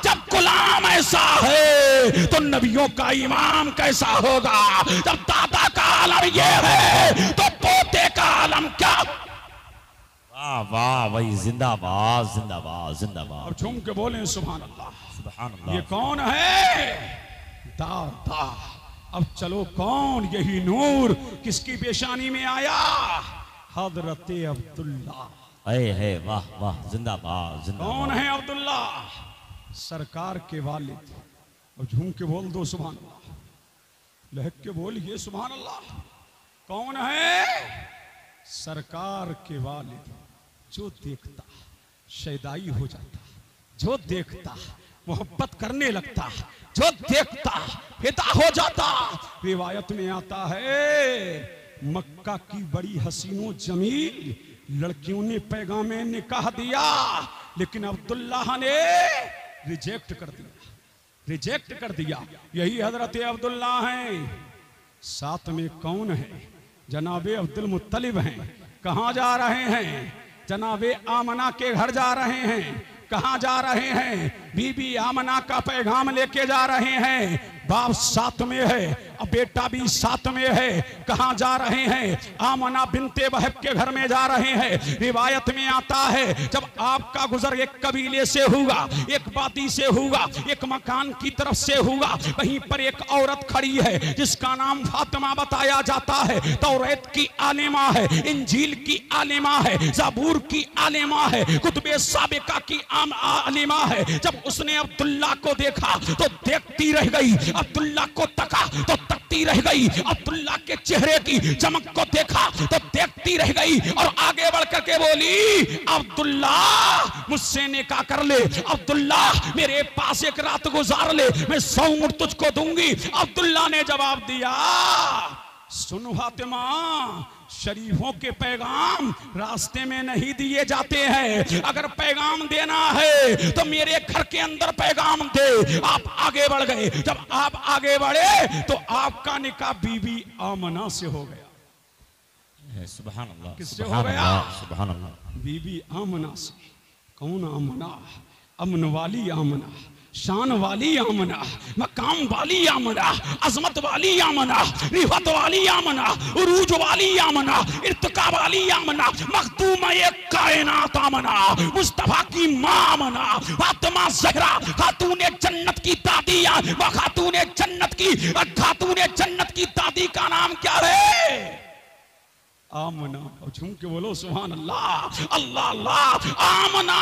जब गुलाम ऐसा है तो नबियों का इमाम कैसा होगा। जब दादा का आलम ये है तो पोते का आलम क्या। वाह वाह भाई, जिंदाबाद जिंदाबाद जिंदाबाद। अब झूम के बोले सुभान अल्लाह। सुभान अल्लाह। ये कौन है, दादा। अब चलो कौन, यही नूर किसकी पेशानी में आया, हजरत अब्दुल्ला है। वाह वाह, जिंदाबाद जिंदाबाद। कौन है अब्दुल्ला, सरकार के वालिद। और झूम के बोल दो सुभान अल्लाह, लहक के बोलिए सुभान अल्लाह। कौन है, सरकार के वालिद। जो देखता शैदाई हो जाता, जो देखता मोहब्बत करने लगता, जो देखता फिदा हो जाता। रिवायत में आता है मक्का की बड़ी हसीनो जमील लड़कियों ने पैगामे निकाह दिया, लेकिन अब्दुल्ला ने रिजेक्ट कर दिया, रिजेक्ट कर दिया। यही हजरत अब्दुल्ला हैं। साथ में कौन है, जनाबे अब्दुल मुत्तलिब हैं। कहां जा रहे हैं, जनाबे आमना के घर जा रहे हैं। कहां जा रहे हैं, बीबी आमना का पैगाम लेके जा रहे हैं। बाप साथ में है, अब बेटा भी साथ में है। कहां जा रहे हैं, आमना बिनते वहब के घर में जा रहे हैं। रिवायत में आता है जब आपका गुजर एक कबीले से हुआ, एक वादी से हुआ, एक मकान की तरफ से हुआ, वहीं पर एक औरत खड़ी है जिसका नाम फातिमा बताया जाता है। तौरात की आलिमा है, इंजील की आलिमा है, ज़बूर की आलिमा है, कुतुबे साबिका की आलिमा है। जब उसने अब्दुल्ला को देखा तो देखती रह गई, अब्दुल्ला को तका तो तकती रह गई, अब्दुल्ला के चेहरे की चमक को देखा तो देखती रह गई और आगे बढ़ करके बोली, अब्दुल्ला मुझसे निकाह कर ले, अब्दुल्ला मेरे पास एक रात गुजार ले, मैं 100 ऊंट तुझको दूंगी। अब्दुल्ला ने जवाब दिया, सुन फातिमा शरीफों के पैगाम रास्ते में नहीं दिए जाते हैं। अगर पैगाम देना है तो मेरे घर के अंदर पैगाम दे। आप आगे बढ़ गए, जब आप आगे बढ़े तो आपका निकाह बीबी आमना से हो गया। सुभान अल्लाह, किससे हो गया? सुभान अल्लाह, बीबी आमना से। कौन आमना? अमन वाली आमना, शान वाली आमना, मकाम वाली आमना, अजमत वाली आमना, रिफत वाली आमना, उरूज वाली आमना, इर्तिका वाली आमना, मखदूम एक कायनात आमना, मुस्तफा की मां आमना, फातिमा ज़हरा खातूने जन्नत की दादी। खातूने जन्नत की दादी का नाम क्या है? आमना। और झूम के बोलो सुभान अल्लाह, अल्लाह अल्लाह। आमना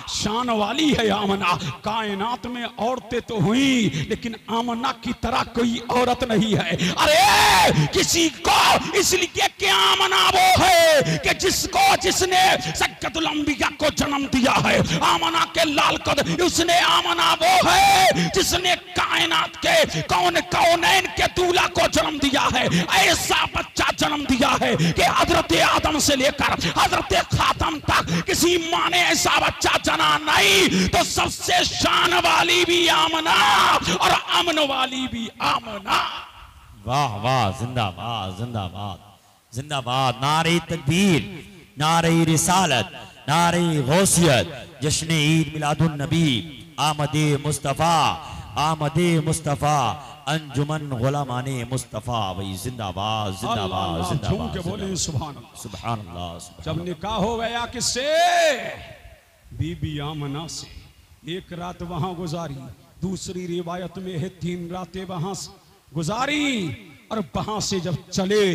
शान वाली है। आमना कायनात में औरतें तो हुई, लेकिन आमना की तरह कोई औरत नहीं है। अरे किसी को इसलिए कि आमना वो है कि जिसने सक्कतुल अंबिया को जन्म दिया है। आमना के लाल कद उसने। आमना वो है जिसने कायनात के कौनैन के दूल्हा को जन्म दिया है। ऐसा बच्चा जन्म दिया है कि हजरत आदम से लेकर हजरत खातम तक किसी माँ ने ऐसा बच्चा जना नहीं। तो सबसे शान वाली भी आमना और अमन वाली भी आमना। वाह वाह, जिंदाबाद जिंदाबाद जिंदाबाद। नारे तकबीर, नारे रिसालत, नारे गौसियत, जश्न ईद मिलादुन नबी, आमदे मुस्तफा, आमदे मुस्तफा, अंजुमन गुलामाने मुस्तफा। वही जिंदाबाद जिंदाबाद जिंदाबाद। झूम के बोले सुभान अल्लाह, सुभान अल्लाह। जब निकाह हो गया किससे? बीबी आमना से। एक रात वहां गुजारी, दूसरी रिवायत में है 3 रातें वहां गुजारी। और वहां से जब चले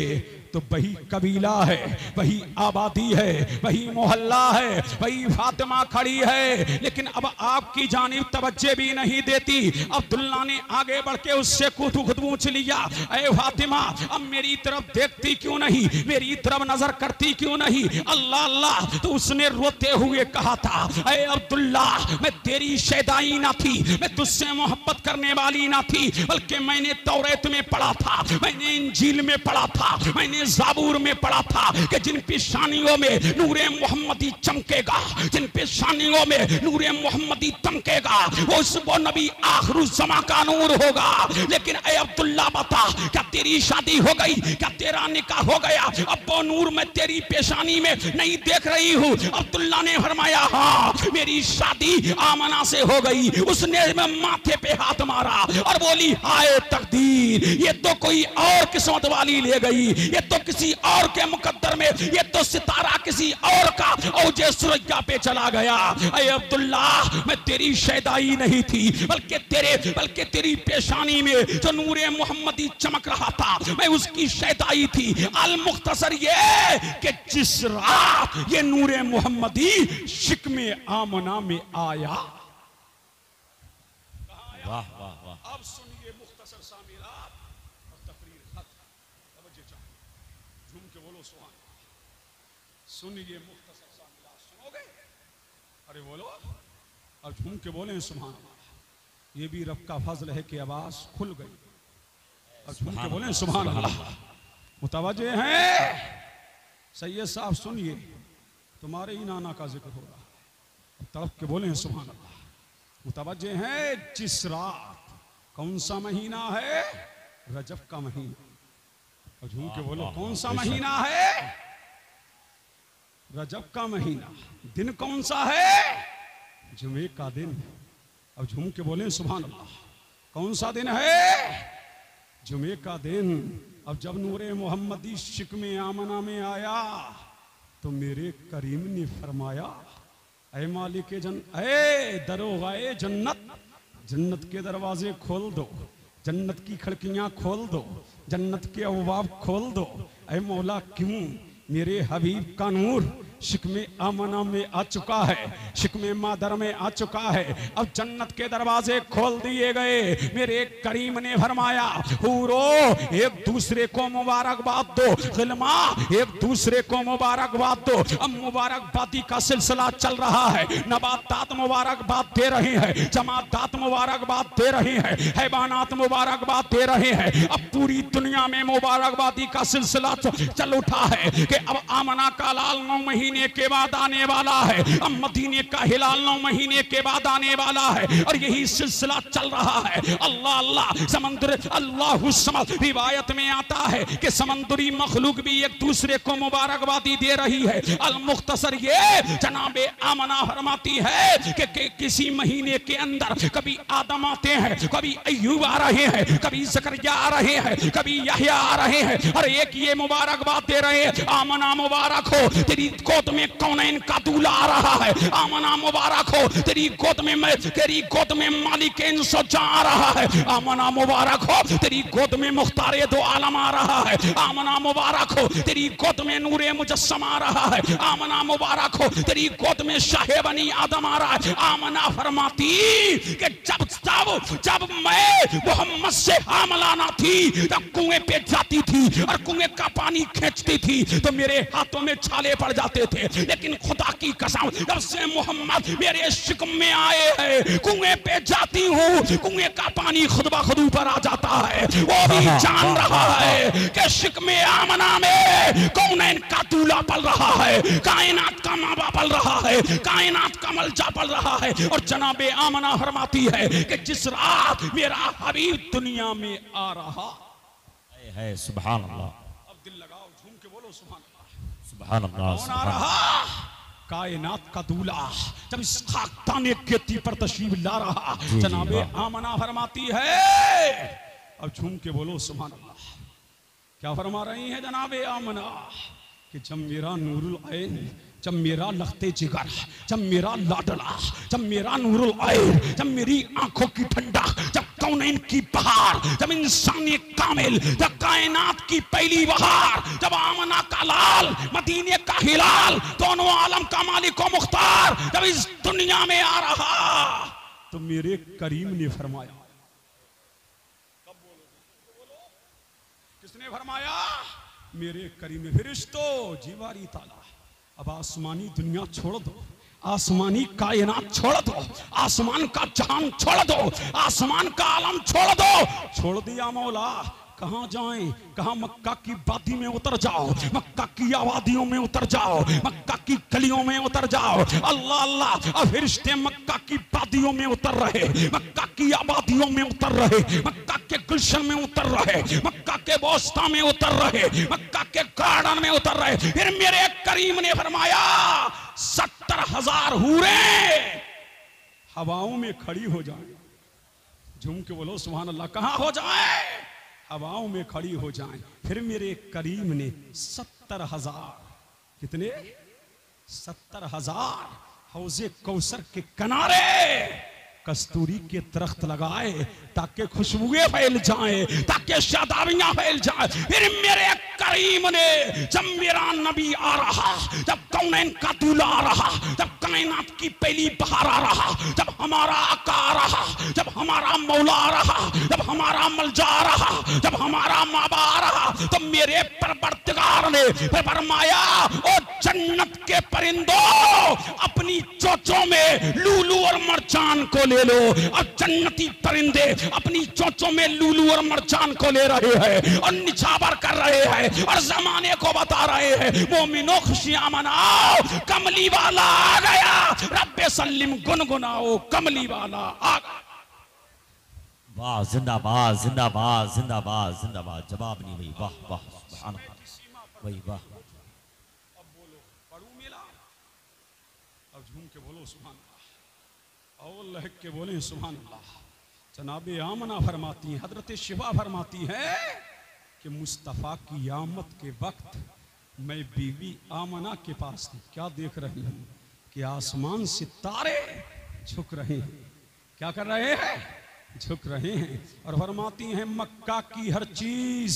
तो वही कबीला है, वही आबादी है, वही मोहल्ला है, वही फातिमा खड़ी है। लेकिन अब आपकी जानिब तवज्जो भी नहीं देती। अब्दुल्ला ने आगे बढ़ के उससे खुद पूछ लिया, ऐ फातिमा अब मेरी तरफ देखती क्यों नहीं, मेरी तरफ नजर करती क्यों नहीं? अल्लाह अल्लाह। तो उसने रोते हुए कहा था, ऐ अब्दुल्ला मैं तेरी शैदाई ना थी, मैं तुझसे मोहब्बत करने वाली ना थी, बल्कि मैंने तौरात में पढ़ा था, मैंने इंजील में पढ़ा था, मैंने ज़बूर में पढ़ा था कि जिन पेशानियों में नूरे मोहम्मदी चमकेगा, जिन पेशानियों में नूरे मोहम्मदी चमकेगा, वो नबी आखिरुज़्ज़मा का नूर होगा। लेकिन ऐ अब्दुल्ला बता, क्या तेरी शादी हो गई? क्या तेरा निकाह हो गया? अब वो नूर मैं तेरी पेशानी में नहीं देख रही हूँ। अब्दुल्ला ने फरमाया, हाँ मेरी शादी आमना से हो गई। उसने माथे पे हाथ मारा और बोली, हाय तकदीर, ये तो कोई और किस्मत वाली ले गई, ये तो किसी और के मुकद्दर में, ये तो सितारा किसी और का औजे सुरैया पे चला गया। ऐ अब्दुल्ला मैं तेरी शैदाई नहीं थी, बल्कि तेरी पेशानी में जो नूरे मोहम्मदी चमक रहा था, मैं उसकी शैदाई थी। अल मुख्तसर ये कि जिस रात ये नूरे मोहम्मदी शिकमे आमना में आया। वाह वाह वाह। अब सुनिए मुख्तसर सा मिलाद और तकरीर खत्म। तवज्जो चाहिए, झूम के बोलो सुभान अल्लाह। सुनिए मुख्तसर सा मिलाद, सुनोगे? अरे बोलो और झूम के बोले सुभान अल्लाह। ये भी रब का फजल है कि आवाज खुल गई। और झूम के बोले सुभान अल्लाह। मुतवज्जे हैं सैयद साहब, सुनिए तुम्हारे ही नाना का जिक्र हो रहा है, तड़प के बोले सुभान अल्लाह। मुतवज्जे हैं जिस रात, कौन सा महीना है? रजब का महीना। और झूम के बोलो कौन सा महीना है? रजब का महीना। दिन कौन सा है? जुमे का दिन। और झूम के बोले सुभान अल्लाह। कौन सा दिन है? जुमे का दिन। अब जब नूरे मोहम्मदी शिकमे आमना में आया तो मेरे करीम ने फरमाया, ऐ मालिक ऐ दरोगाए जन्नत, जन्नत के दरवाजे खोल दो, जन्नत की खिड़कियां खोल दो, जन्नत के अबवाब खोल दो। ऐ मौला क्यों? मेरे हबीब का नूर शिकमे आमना में आ चुका है, शिकमे मादर में आ चुका है। अब जन्नत के दरवाजे खोल दिए गए। मेरे करीम ने फरमाया, हूरो एक दूसरे को मुबारकबाद दो, गिलमा एक दूसरे को मुबारकबाद दो। अब मुबारकबादी का सिलसिला चल रहा है। नबातात मुबारकबाद दे रहे हैं, जमातात मुबारकबाद दे रहे हैं, हैवानात मुबारकबाद दे रहे हैं। अब पूरी दुनिया में मुबारकबादी का सिलसिला चल उठा है कि अब आमना का लाल 9 महीने के बाद आने वाला है, अब मदीने का हिलाल 9 महीने के बाद आने वाला है। और यही सिलसिला चल रहा है। अल्लाह अल्लाह समंदर अल्लाहु समद रिवायत में आता है कि समंदरी मखलूक भी एक दूसरे को मुबारकबादी दे रही है। अल मुख्तसर ये जनाबे आमना फरमाती है कि किसी महीने के अंदर कभी आदम आते हैं, कभी अय्यूब आ रहे हैं, कभी ज़करिया आ रहे हैं, कभी यहया आ रहे हैं। और एक ये मुबारकबाद दे रहे हैं, आमना मुबारक हो तेरी गोद में कौनैन का दूल्हा आ रहा है। आमना मुबारक हो तेरी गोद में मालिक इंसजा आ रहा है। आमना मुबारक हो तेरी गोद में मुख्तार दो आलम आ रहा है। आमना मुबारक हो तेरी गोद में नूरे मुजस्सम आ रहा है। आमना मुबारक हो तेरी गोद में शाहे बनी आदम आ रहा है। आमना फरमाती कि जब मैं मोहम्मद से हामला ना थी, तब कुएं पे जाती थी और कुएं का पानी खींचती थी तो मेरे हाथों में छाले पड़ जाते थे। लेकिन खुदा की कसम, जब से मोहम्मद मेरे शिकम में आए हैं, कुएं पे जाती हूँ, कुएं का पानी खुद ब खुद ऊपर आ जाता है। वो भी जान रहा है कि शिकमे आमना में कौनैन का दूल्हा पल रहा है, कायनात का माँ बाप पल रहा है, कायनात का मलजा पल रहा है। और जनाबे आमना फरमाती है कि जिस रात मेरा हबीब दुनिया में आ रहा है, सुभान अल्लाह, अब दिल लगाओ, झूम के बोलो सुभान अल्लाह, सुभान अल्लाह, कौन आ रहा? कायनात का दूल्हा जब इस खाकताने खेती पर तशरीफ ला रहा, जनाबे आमना फरमाती है, अब झूम के बोलो सुभान अल्लाह। क्या फरमा रही है जनाबे आमना कि जब मेरा नूरुल ऐन, जब मेरा लखते जिगर, जब मेरा लाडला, जब मेरा नूरुल ऐन, जब मेरी आंखों की ठंडा, जब कौनैन की बहार, जब इंसानी कामिल, जब कायनात की पहली बहार, जब आमना का लाल, मदीने का हिलाल, दोनों आलम का मालिक व मुख्तार जब इस दुनिया में आ रहा, तो मेरे करीम ने फरमाया, कब बोलो, किसने फरमाया? मेरे करीम ने, फिरिश्तो जीवारी ताला, अब आसमानी दुनिया छोड़ दो, आसमानी कायनात छोड़ दो, आसमान का जहान छोड़ दो, आसमान का आलम छोड़ दो। छोड़ दिया मौला, कहाँ जाएं? कहाँ? मक्का की वादी में उतर जाओ, मक्का की आबादियों में उतर जाओ, मक्का की गलियों में उतर जाओ। अल्लाह अल्लाह, अब फरिश्ते मक्का की वादियों में उतर रहे, मक्का की आबादियों में उतर रहे, मक्का के गुलशन में उतर रहे, मक्का के बोस्ता में उतर रहे, मक्का के गार्डन में उतर रहे। फिर मेरे करीम ने फरमाया 70,000 हूरें हवाओं में खड़ी हो जाए। झूम के बोलो सुभान अल्लाह। कहाँ हो जाए? हवाओं में खड़ी हो जाएं। फिर मेरे करीम ने 70,000, कितने? 70,000 हौजे कौसर के किनारे कस्तूरी के दरख्त लगाए ताकि खुशबुएं फैल जाएं, ताकि शादाबियां फैल जाएं। फिर मेरे करीम ने, जब मेरा नबी आ रहा, जब कौनैन का दूल्हा आ रहा, जब कायनात की पहली बहार आ रहा, जब हमारा आका आ रहा, जब हमारा मौला आ रहा, जब हमारा मलजा आ रहा, जब हमारा माबा आ रहा, तो मेरे परवरदिगार ने फरमाया, ओ जन्नत के परिंदों, अपनी चोंचों में लूलू और मरजान को ले लो। और जन्नती परिंदे अपनी चोंचों में लूलू और मरजान को ले रहे हैं और निछावर कर रहे हैं और जमाने को बता रहे हैं, मोमिनो खुशियां मनाओ, कमली वाला आ गया, रब्बे सल्लिम गुनगुनाओ, कमली वाला आ गया। वाह, जिंदाबाद जिंदाबाद जिंदाबाद जिंदाबाद, जवाब नहीं भाई, वाह वाह, सुभान अल्लाह भाई, वाह। अब बोलो, पढ़ू मिला? अब झूम के बोलो सुभान अल्लाह, और लहक के बोले सुभान अल्लाह। जनाबे आमना फरमाती हैं, हजरत शिफा फरमाती है कि मुस्तफ़ा की आमद के वक्त मैं बीवी आमना के पास थी। क्या देख रही हूँ कि आसमान से तारे झुक रहे हैं। क्या कर रहे हैं? झुक रहे हैं। और फरमाती हैं मक्का की हर चीज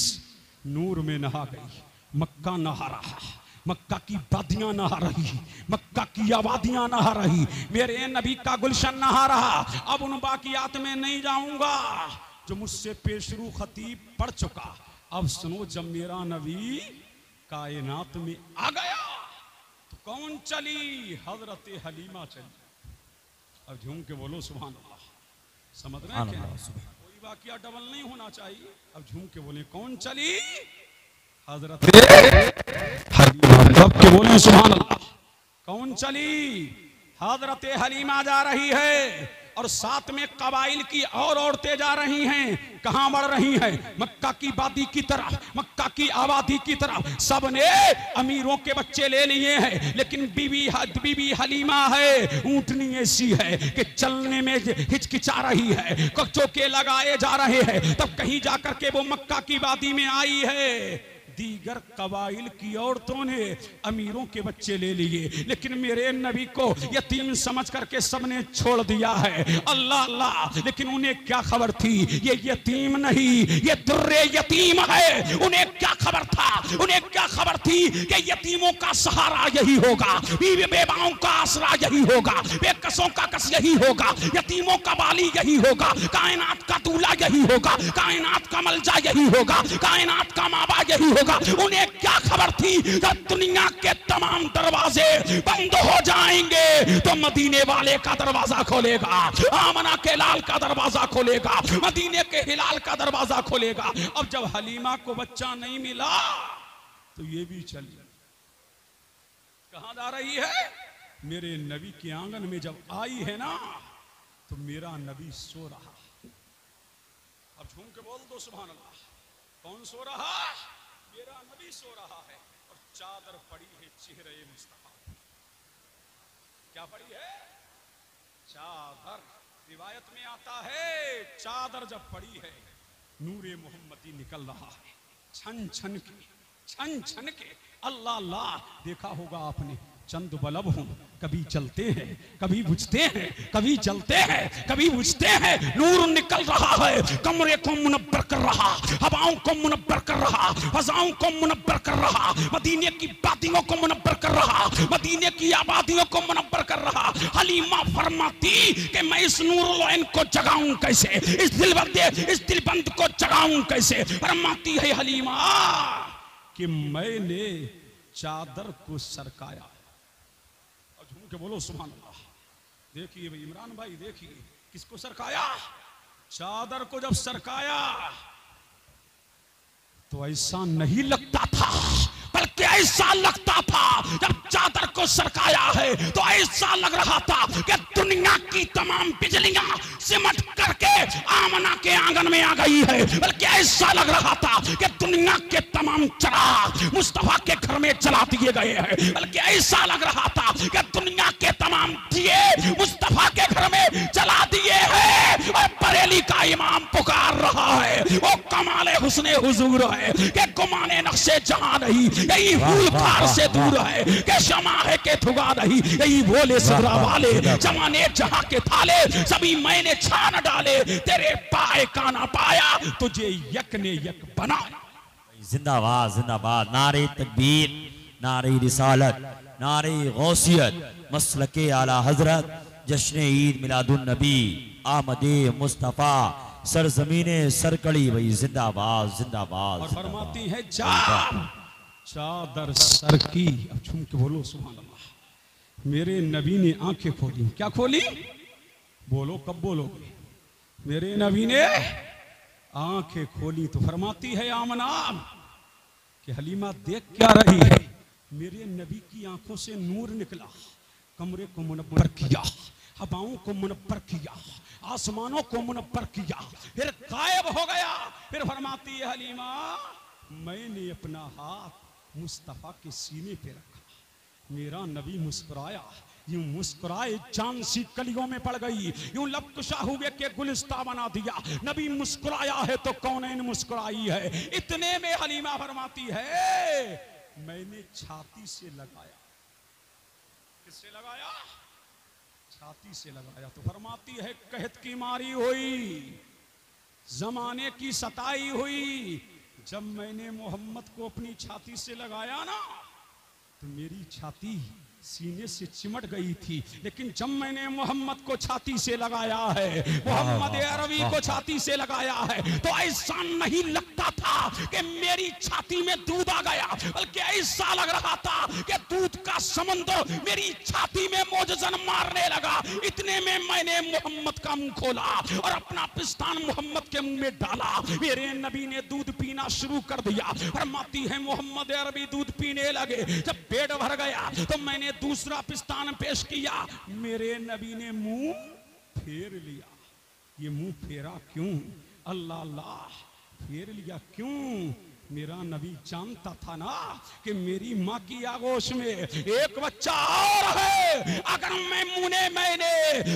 नूर में नहा गई, मक्का नहा रहा, मक्का की वादियां नहा रही, मक्का की आबादियां नहा रही, मेरे नबी का गुलशन नहा रहा। अब उन बाकियात में नहीं जाऊंगा जो मुझसे पेशरू खतीब पढ़ चुका। अब सुनो, जब मेरा नबी कायनात में आ गया तो कौन चली? हजरत हलीमा चली। अब झूम के बोलो सुभान अल्लाह। समझ रहे हैं क्या? कोई वाकया डबल नहीं होना चाहिए। अब झूम के बोले कौन चली? हजरत हलीमा। जब के बोले सुभान अल्लाह। कौन चली? हजरत हलीमा जा रही है और साथ में कबाइल की और औरतें जा रही हैं। कहां बढ़ रही हैं? मक्का की वादी की तरफ, मक्का की आबादी की तरफ। सबने अमीरों के बच्चे ले लिए हैं, लेकिन बीबी हलीमा है, ऊंटनी ऐसी है कि चलने में हिचकिचा रही है, चौके लगाए जा रहे हैं। तब कहीं जाकर के वो मक्का की वादी में आई है। दीगर कबाइल की औरतों ने अमीरों के बच्चे ले लिए, लेकिन मेरे नबी को यतीम समझ करके सबने छोड़ दिया है। अल्लाह अल्लाह। लेकिन उन्हें क्या खबर थी ये यतीम नहीं, ये दुर्रे यतीम है। उन्हें क्या खबर था? उन्हें क्या खबर थी कि यतीमों का सहारा यही होगा, बेवाओं का आसरा यही होगा, बेकसों का कस यही होगा, यतीमों का बाली यही होगा, कायनात का दूल्हा यही होगा, कायनात का मलजा यही होगा, कायनात का माबा यही होगा। उन्हें क्या खबर थी जब दुनिया के तमाम दरवाजे बंद हो जाएंगे तो मदीने वाले का दरवाजा खोलेगा, आमना के लाल का दरवाजा खोलेगा, मदीने के हिलाल का दरवाजा खोलेगा। अब जब हलीमा को बच्चा नहीं मिला तो ये भी चली। कहां जा रही है? मेरे नबी के आंगन में जब आई है ना तो मेरा नबी सो रहा। अब झूम के बोल दो सुभान अल्लाह। कौन सो रहा? मेरा नबी सो रहा है और चादर पड़ी है चेहरे मुस्तफा। क्या पड़ी है? चादर। रिवायत में आता है चादर जब पड़ी है नूरे मोहम्मदी निकल रहा है, छन छन के। अल्लाह अल्लाह। देखा होगा आपने, चंद बलब हूं, कभी चलते हैं, कभी बुझते हैं, कभी जलते हैं, कभी बुझते हैं। नूर निकल रहा है, कमरे को मुनव्वर कर रहा, हवाओं को मुनव्वर कर रहा, फजाओं को मुनव्वर कर रहा, मदीने की वादियों को मुनव्वर कर रहा, मदीने की आबादियों को मुनव्वर कर रहा। हलीमा फरमाती कि मैं इस नूरुल को जगाऊं कैसे, इस दिलबंद को जगाऊं कैसे? फरमाती है हलीमा कि मैंने चादर को सरकाया। के बोलो सुभान अल्लाह। देखिए भाई इमरान भाई, देखिए किसको सरकाया? चादर को जब सरकाया तो ऐसा नहीं लगता था, बल्कि ऐसा लगता था जब चादर को सरकाया है तो ऐसा लग रहा था कि दुनिया की तमाम बिजलियां सिमट करके आमना के आंगन में आ गई है। बल्कि ऐसा लग रहा था कि दुनिया के तमाम चिराग मुस्तफा के घर में जला दिए गए हैं। बल्कि ऐसा लग रहा था कि दुनिया के तमाम दिए मुस्तफा के घर में जला दिए हैं। और बरेली का इमाम पुकार रहा है, वो कमाले हुस्ने हुजूर है कि गुमाने नक्शे जहां नहीं, यही हुलकार से दूर है कि शमा है के थुगा नहीं, यही बोले सिदरा वाले जमाने जहां के थाले सभी मैंने छान डाले, तेरे पाए का ना पाया तुझे यक ने यक बनाया। जिंदाबाद जिंदाबाद। नारे तकबीर, नारे रिसालत, नारे गौसियत, मसलके आला हजरत, जश्न ईद मिलादुन नबी, आमदे मुस्तफा, सरजमीने सरकड़ी। भाई जिंदाबाद जिंदाबाद। और फरमाती है चादर सर की। अब झूम के बोलो सुभान अल्लाह। मेरे नबी ने आंखें खोली। क्या खोली? बोलो, कब बोलोगे? मेरे नबी ने आंखें खोली तो फरमाती है आमना कि हलीमा देख क्या रही है? मेरे नबी की आंखों से नूर निकला, कमरे को मुनव्वर किया, हवाओं को मुनव्वर किया, आसमानों को मुनव्वर किया, फिर गायब हो गया। फिर फरमाती है हलीमा मैंने अपना हाथ मुस्तफा के सीने पे रखा, मेरा नबी मुस्कुराया, यूं मुस्कुराए जान सी कलियों में पड़ गई, यूं लबकुशा हुए के गुलिस्ता बना दिया। नबी मुस्कुराया है तो कौनैन मुस्कुराई है। इतने में हलीमा फरमाती है मैंने छाती से लगाया। किससे लगाया? छाती से लगाया। तो फरमाती है कहत की मारी हुई, जमाने की सताई हुई, जब मैंने मोहम्मद को अपनी छाती से लगाया ना तो मेरी छाती सीने से चिमट गई थी, लेकिन जब मैंने मोहम्मद को छाती से लगाया है, मोहम्मद अरबी को छाती से लगाया है, तो ऐसा नहीं लगता था कि मेरी छाती में दूध आ गया, बल्कि ऐसा लग रहा था कि दूध का समंदर मेरी छाती में मौजजन मारने लगा। इतने में मैंने मोहम्मद का मुंह खोला और अपना पिस्तान मोहम्मद के मुंह में डाला। मेरे नबी ने दूध पीना शुरू कर दिया। फरमाती है मोहम्मद अरबी दूध पीने लगे। जब पेट भर गया तो मैंने दूसरा पिस्तान पेश किया। मेरे नबी ने मुंह फेर लिया। ये मुंह फेरा क्यों? अल्लाह अल्लाह, फेर लिया क्यों? मेरा नबी जानता था ना कि मेरी माँ की आगोश में एक बच्चा और है। अगर मैंने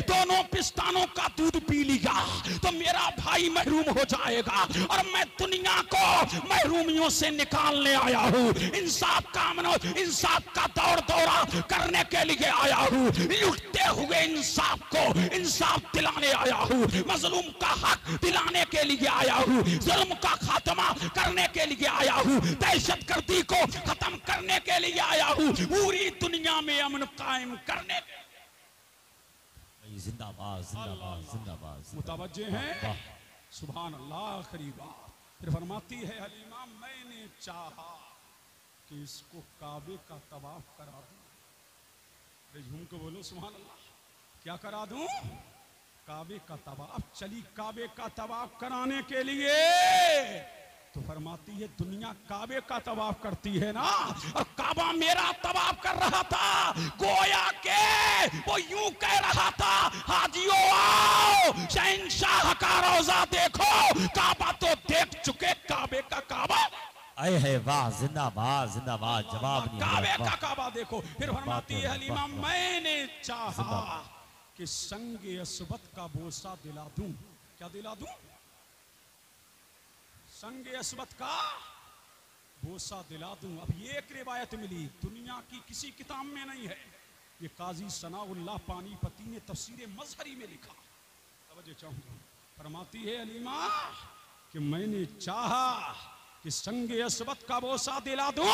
दोनों पिस्तानों का दूध पी लिया तो मेरा भाई महरूम हो जाएगा, और मैं दुनिया को महरूमियों से निकालने आया हूँ। इंसाफ का दौर दौरा करने के लिए आया हूँ। लुटते हुए इंसाफ को इंसाफ दिलाने आया हूँ। मजलूम का हक दिलाने के लिए आया हूँ। जुल्म का खात्मा करने के लिए आया हूँ। दहशतगर्दी को खत्म करने के लिए आया हूँ। पूरी दुनिया में अमन कायम करने के लिए। जिंदाबाद जिंदाबाद जिंदाबाद। मुतवज्जे हैं? सुभान अल्लाह। आखिरी बात फिर फरमाती है हलीमा, मैंने चाहा कि इसको काबे का तवाफ करा दूं। अरे झूम के बोलो सुभान अल्लाह। क्या करा दूं? काबे का तवाफ। चली काबे का तवाफ कराने के लिए, तो फरमाती है दुनिया काबे का तवाफ करती है ना, और काबा मेरा तवाफ कर रहा था। गोया के वो यूं कह रहा था, हाजियो आओ शहंशाह का रोजा देखो। काबा तो देख चुके, काबे का काबा आए है। वाह जिंदाबाद जिंदाबाद। जवाब नहीं। काबे का काबा देखो। फिर फरमाती है हलीमा, मैंने चाहा कि संगे असबत का बोसा दिला दूं। क्या दिला दूं? संगे असबत का बोसा दिला दूं। अब ये एक रिवायत मिली, दुनिया की किसी किताब में नहीं है। ये काजी सनाउल्लाह पानीपती ने तफसीर मजहरी में लिखा। तवज्जो चाहूंगा। फरमाती है हलीमा कि मैंने चाहा कि संगे असबत का बोसा दिला दूं,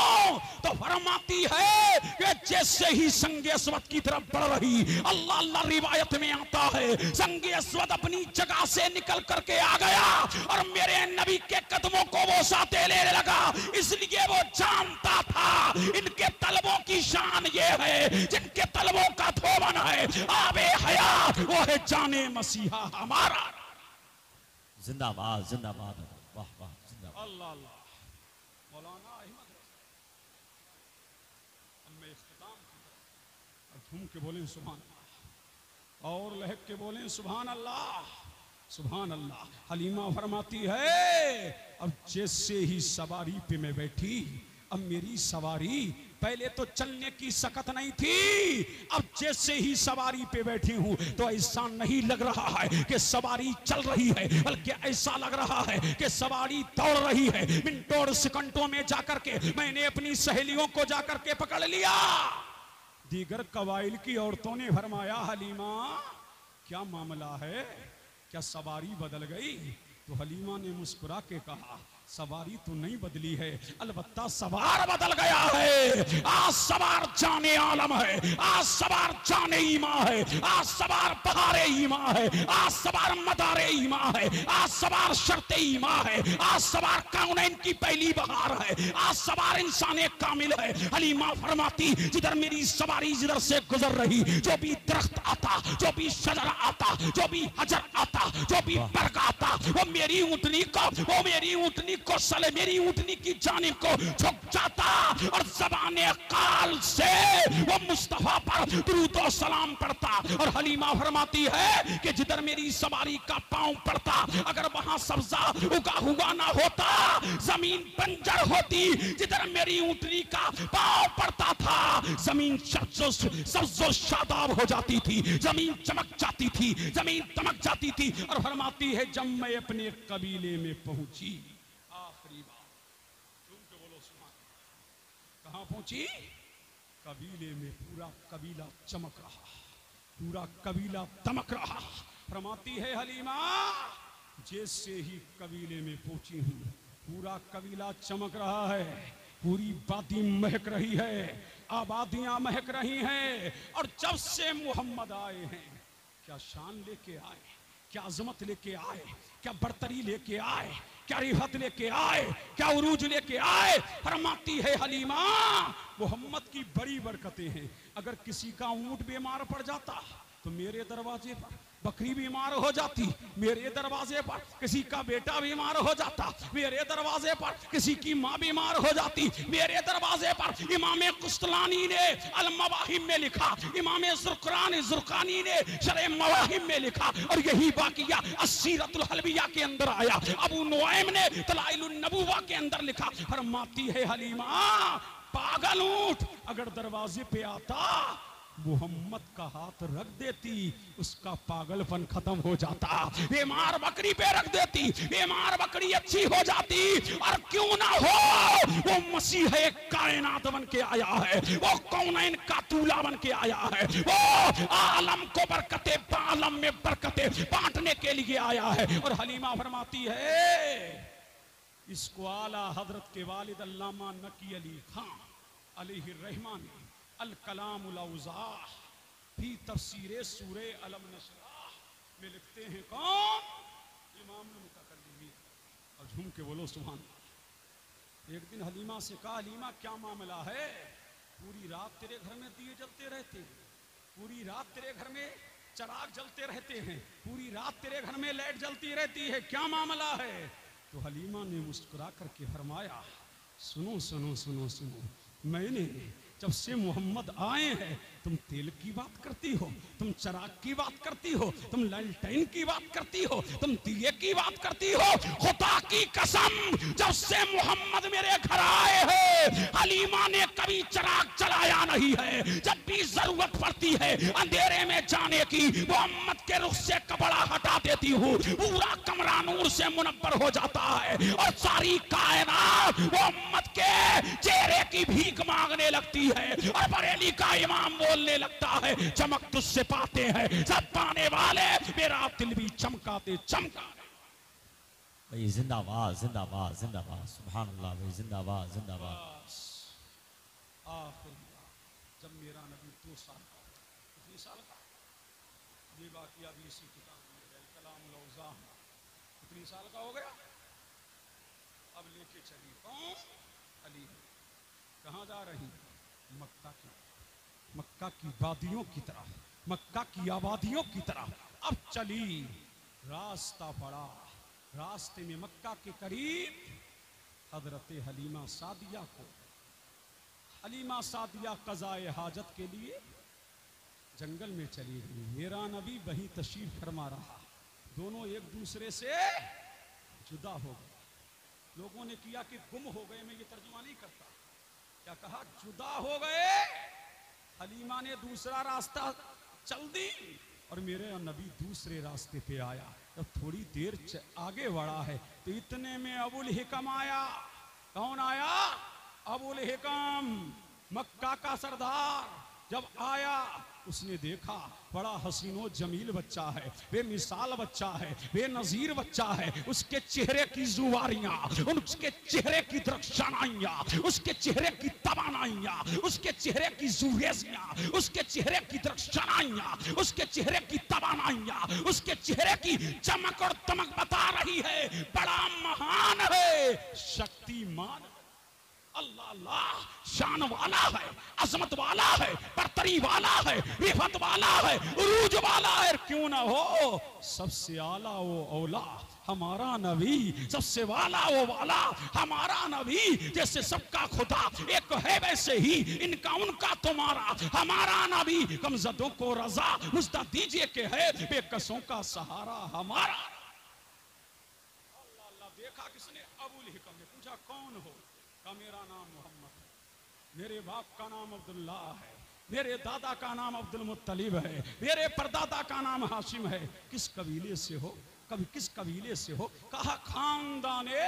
तो फरमाती है कि जैसे ही संगे असबत की तरफ बढ़ रही, अल्लाह अल्लाह रिवायत में आता है, संगे असबत अपनी जगह से निकल करके आ गया और मेरे नबी के कदमों को बोसा देने लगा। इसलिए वो जानता था इनके तलबों की शान ये है, जिनके तलबों का धोवन है आबे हयात, वो है जाने मसीहा हमारा। जिंदाबाद जिंदाबाद। वाह वाह जिंदाबाद। अल्लाह अल्लाह। मौलाना अहमद अब मैं इख्तिताम और झूम के बोलें सुभान अल्लाह, और लहक के बोलें सुभान अल्लाह सुभान अल्लाह। हलीमा फरमाती है, अब जैसे ही सवारी पे मैं बैठी, अब मेरी सवारी पहले तो चलने की सकत नहीं थी, अब जैसे ही सवारी पे बैठी हूं तो ऐसा नहीं लग रहा है कि सवारी चल रही है, बल्कि ऐसा लग रहा है कि सवारी दौड़ रही है। मिनटों और सेकंडों में जाकर के मैंने अपनी सहेलियों को जाकर के पकड़ लिया। दीगर कबाइल की औरतों ने फरमाया, हलीमा क्या मामला है, क्या सवारी बदल गई? तो हलीमा ने मुस्कुरा के कहा, सवारी तो नहीं बदली है, अलबत्ता सवार बदल गया है। आज सवार जाने आलम है, आज सवार जाने ईमा है, आज सवार बहारे ईमा है, आज सवार मदारे ईमा है, आज सवार शर्ते ईमा है, आज सवार कौनैन की पहली बहार है, आज सवार इंसाने कामिल है। हलीमा फरमाती, जिधर मेरी सवारी जिधर से गुजर रही, जो भी दरख्त आता, जो भी शजर आता, जो भी हजर आता, जो भी बरग आता, वो मेरी ऊँटनी को सले मेरी ऊँटनी की जानिब को झुक जाता और ज़बाने काल से वो मुस्तफा पर दुरूद और सलाम पढ़ता। और हलीमा फरमाती है कि जिधर मेरी सवारी का पांव पड़ता, अगर वहां सब्जा उगा हुआ ना होता, जमीन बंजर होती। जिधर मेरी ऊँटनी का पांव पड़ता था, जमीन सब्जो शादाब हो जाती थी, जमीन चमक जाती थी, जमीन दमक जाती थी। और फरमाती है, जब मैं अपने कबीले में पहुंची, आखिरी बात तुम के बोलो सुना, कहां पहुंची? कबीले में। पूरा कबीला चमक रहा, पूरा कबीला दमक रहा। फरमाती है हलीमा, जैसे ही कबीले में पहुंची हूं, पूरा कबीला चमक रहा है, पूरी वादी महक रही है। आबादियां महक रही हैं। और जब से मोहम्मद आए हैं, क्या शान लेके आए, क्या अजमत लेके आए, क्या बरतरी लेके आए, क्या रिफत लेके आए, क्या उरूज लेके आए। फरमाती है हलीमा, मोहम्मद की बड़ी बरकतें हैं। अगर किसी का ऊंट बीमार पड़ जाता तो मेरे दरवाजे पर, बकरी बीमार हो जाती मेरे दरवाजे पर, किसी का बेटा बीमार हो जाता मेरे दरवाजे पर, किसी की माँ बीमार हो जाती मेरे दरवाजे पर। इमाम कुस्तलानी ने अल मवाहिब में लिखा, इमाम जुरकानी ने शरह मवाहिब में लिखा, और यही वाक़िया अस्सीरतुल हलबिया के अंदर आया। अबू नुआइम ने दलाइलुन नबुवा के अंदर लिखा। फरमाती है हलीमा, पागल ऊंट अगर दरवाजे पे आता, मोहम्मद का हाथ रख देती, उसका पागलपन खत्म हो जाता। बीमार बकरी पे रख देती, बीमार बकरी अच्छी हो जाती। और क्यों ना हो, वो मसीह कायनात बन के आया है, वो कौनैन का दूल्हा बन के आया है, वो आलम को बरकते आलम में बरकते बांटने के लिए आया है। और हलीमा फरमाती है, इसको आला हजरत के वालिद अल्लामा नकी अली खान अलैहि रहमान अल कलाम उल औज़ाह फी तफसीर सूरे अलम नशराह में लिखते हैं। कौन? इमाम मुतकल्लिमीन। और झूम के बोलो सुभान अल्लाह। एक दिन हलीमा से कहा, हलीमा क्या मामला है? पूरी रात तेरे घर में दिए जलते रहते हैं, पूरी रात तेरे घर में चिराग जलते रहते हैं, पूरी रात तेरे घर में लाइट जलती रहती है, क्या मामला है? तो हलीमा ने मुस्कुरा करके फरमाया, सुनो सुनो सुनो सुनो, मैंने जब से मोहम्मद आए हैं, तुम तेल की बात करती हो, तुम चिराग की बात करती हो, तुम लैंटर्न की बात करती हो, तुम दिए की बात करती हो। खुदा की कसम, जब से मोहम्मद मेरे घर आए हैं, हलीमा ने कभी चिराग चलाया नहीं है। जब भी जरूरत पड़ती है अंधेरे में जाने की, मोहम्मद के रुख से कपड़ा हटा देती हूँ, पूरा कमरा नूर से मुनव्वर हो जाता है, और सारी कायनात मोहम्मद के चेहरे की भीख मांगने लगती है। और बरेली का इमाम बोलने लगता है, चमक तुझसे पाते हैं सब पाने वाले, मेरा दिल भी चमकाते चमका। भाई जिंदाबाद जिंदाबाद जिंदाबाद, सुभान अल्लाह भाई, जिंदाबाद जिंदाबाद। आखिर जब मेरा नबी 2 साल का, कितने साल का, ये वाक़िया भी इसी किताब में कलाम उल औज़ाह, कितने साल का हो गया? अब लेके चली कौन? अली। कहाँ जा रही? मक्का की वादियों की तरफ, मक्का की आबादियों की तरफ। अब चली, रास्ता पड़ा, रास्ते में मक्का के करीब हजरत हलीमा सादिया को, हलीमा सादिया कज़ाए हाजत के लिए जंगल में चली गई। मेरा नबी वहीं तशरीफ फरमा रहा, दोनों एक दूसरे से जुदा हो गए। लोगों ने किया कि गुम हो गए, मैं ये तर्जुमा नहीं करता, क्या कहा? जुदा हो गए। हलीमा ने दूसरा रास्ता चल दी और मेरे नबी दूसरे रास्ते पे आया। जब थोड़ी देर आगे बढ़ा है तो इतने में अबुल हिकम आया। कौन आया? अबुल हिकम, मक्का का सरदार। जब आया उसने देखा बड़ा हसीनो जमील बच्चा है, बेमिसाल बच्चा है, बेनजीर बच्चा है। उसके चेहरे की जुवारियां, उसके चेहरे की दरख्शानाइयां, उसके चेहरे की तवानाइयां, उसके चेहरे की जुरेजियां, उसके चेहरे की दरख्शानाइयां, उसके चेहरे की तवानाइयां, उसके चेहरे की चमक और तमक बता रही है बड़ा महान है, शक्तिमान, अल्लाह अल्लाह, शान वाला है, अजमत वाला है, बरतरी वाला है, रिफत वाला है, उरूज वाला है। क्यों ना हो, सबसे आला वो औला हमारा नबी, सबसे वाला वो वाला हमारा नबी। जैसे सबका खुदा एक है वैसे ही इनका उनका तुम्हारा हमारा नबी। कमजदों को रजा मुझदा दीजिए के है, बेकसों का सहारा हमारा। अल्लाह अल्लाह। देखा किसने? अबुल हिकम ने पूछा कौन हो? का मेरा नाम मोहम्मद है, मेरे बाप का नाम अब्दुल्ला है, मेरे दादा का नाम अब्दुल मुत्तलिब है, मेरे परदादा का नाम हाशिम है। किस कबीले से हो? कभी किस कबीले से हो? कहा खानदाने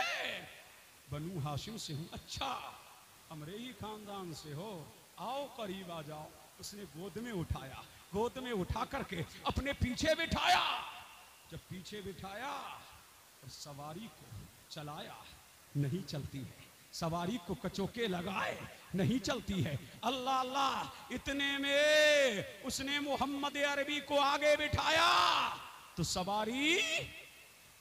बनु हाशिम से हूँ। अच्छा, हमरे ही खानदान से हो, आओ करीब आ जाओ। उसने गोद में उठाया, गोद में उठा करके अपने पीछे बिठाया। जब पीछे बिठाया और सवारी को चलाया, नहीं चलती है, सवारी को कचोके लगाए नहीं चलती है। अल्लाह अल्लाह, इतने में उसने मोहम्मद अरबी को आगे बिठाया तो सवारी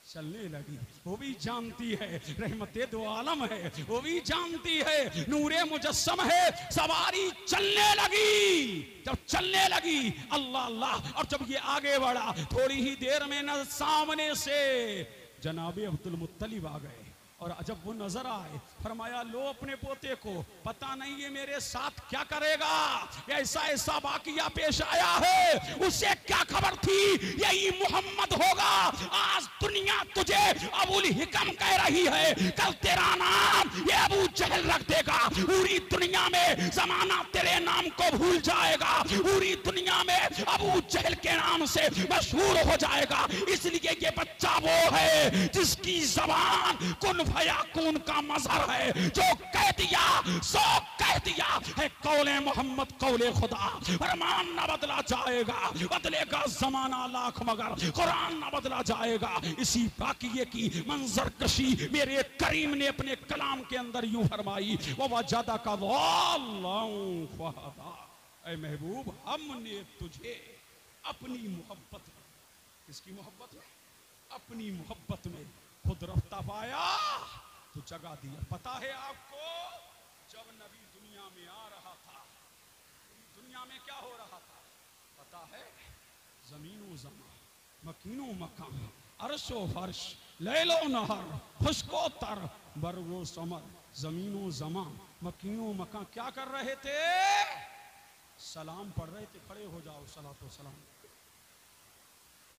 चलने लगी। वो भी जानती है रहमते दो आलम है, वो भी जानती है नूरे मुजस्सम है। सवारी चलने लगी, जब चलने लगी अल्लाह अल्लाह, और जब ये आगे बढ़ा थोड़ी ही देर में न सामने से जनाबे अब्दुल मुत्तलिब आ गए। और जब वो नजर आए फरमाया लो अपने पोते को, पता नहीं ये मेरे साथ क्या करेगा, ऐसा ऐसा वाकया पेश आया है, उसे क्या खबर थी यही मोहम्मद होगा। आज दुनिया तुझे अबुल हिकम कह रही है, कल तेरा नाम ये अबू जहल रख देगा। पूरी दुनिया में जमाना तेरे नाम को भूल जाएगा, पूरी दुनिया में अबू जहल के नाम से मशहूर हो जाएगा। इसलिए ये बच्चा वो है जिसकी जबान कुन फयाकून का मजहर है, जो कह दिया सो कह दिया है। कौले मोहम्मद कौले खुदा, फरमान न बदला जाएगा, बदलेगा जमाना लाख मगर कुरान न बदला जाएगा। इसी वाक़िये की मंजर कशी मेरे करीम ने अपने कलाम के अंदर यूं फरमाई, वो वजदा का ऐ महबूब हमने तुझे अपनी मोहब्बत में, किसकी मोहब्बत में, अपनी मोहब्बत में खुद रफ्ता पाया तो जगा दिया। पता है आपको जब नबी दुनिया में आ रहा था, दुनिया में क्या हो रहा था पता है? जमीनो जमा, मकीनो मकान, अर्शो फर्श, लैलो नहर, खुशको तर, बरगो समर, जमीनो जमा, मकीनो मकान क्या कर रहे थे? सलाम पढ़ रहे थे। खड़े हो जाओ, सलातो सलाम।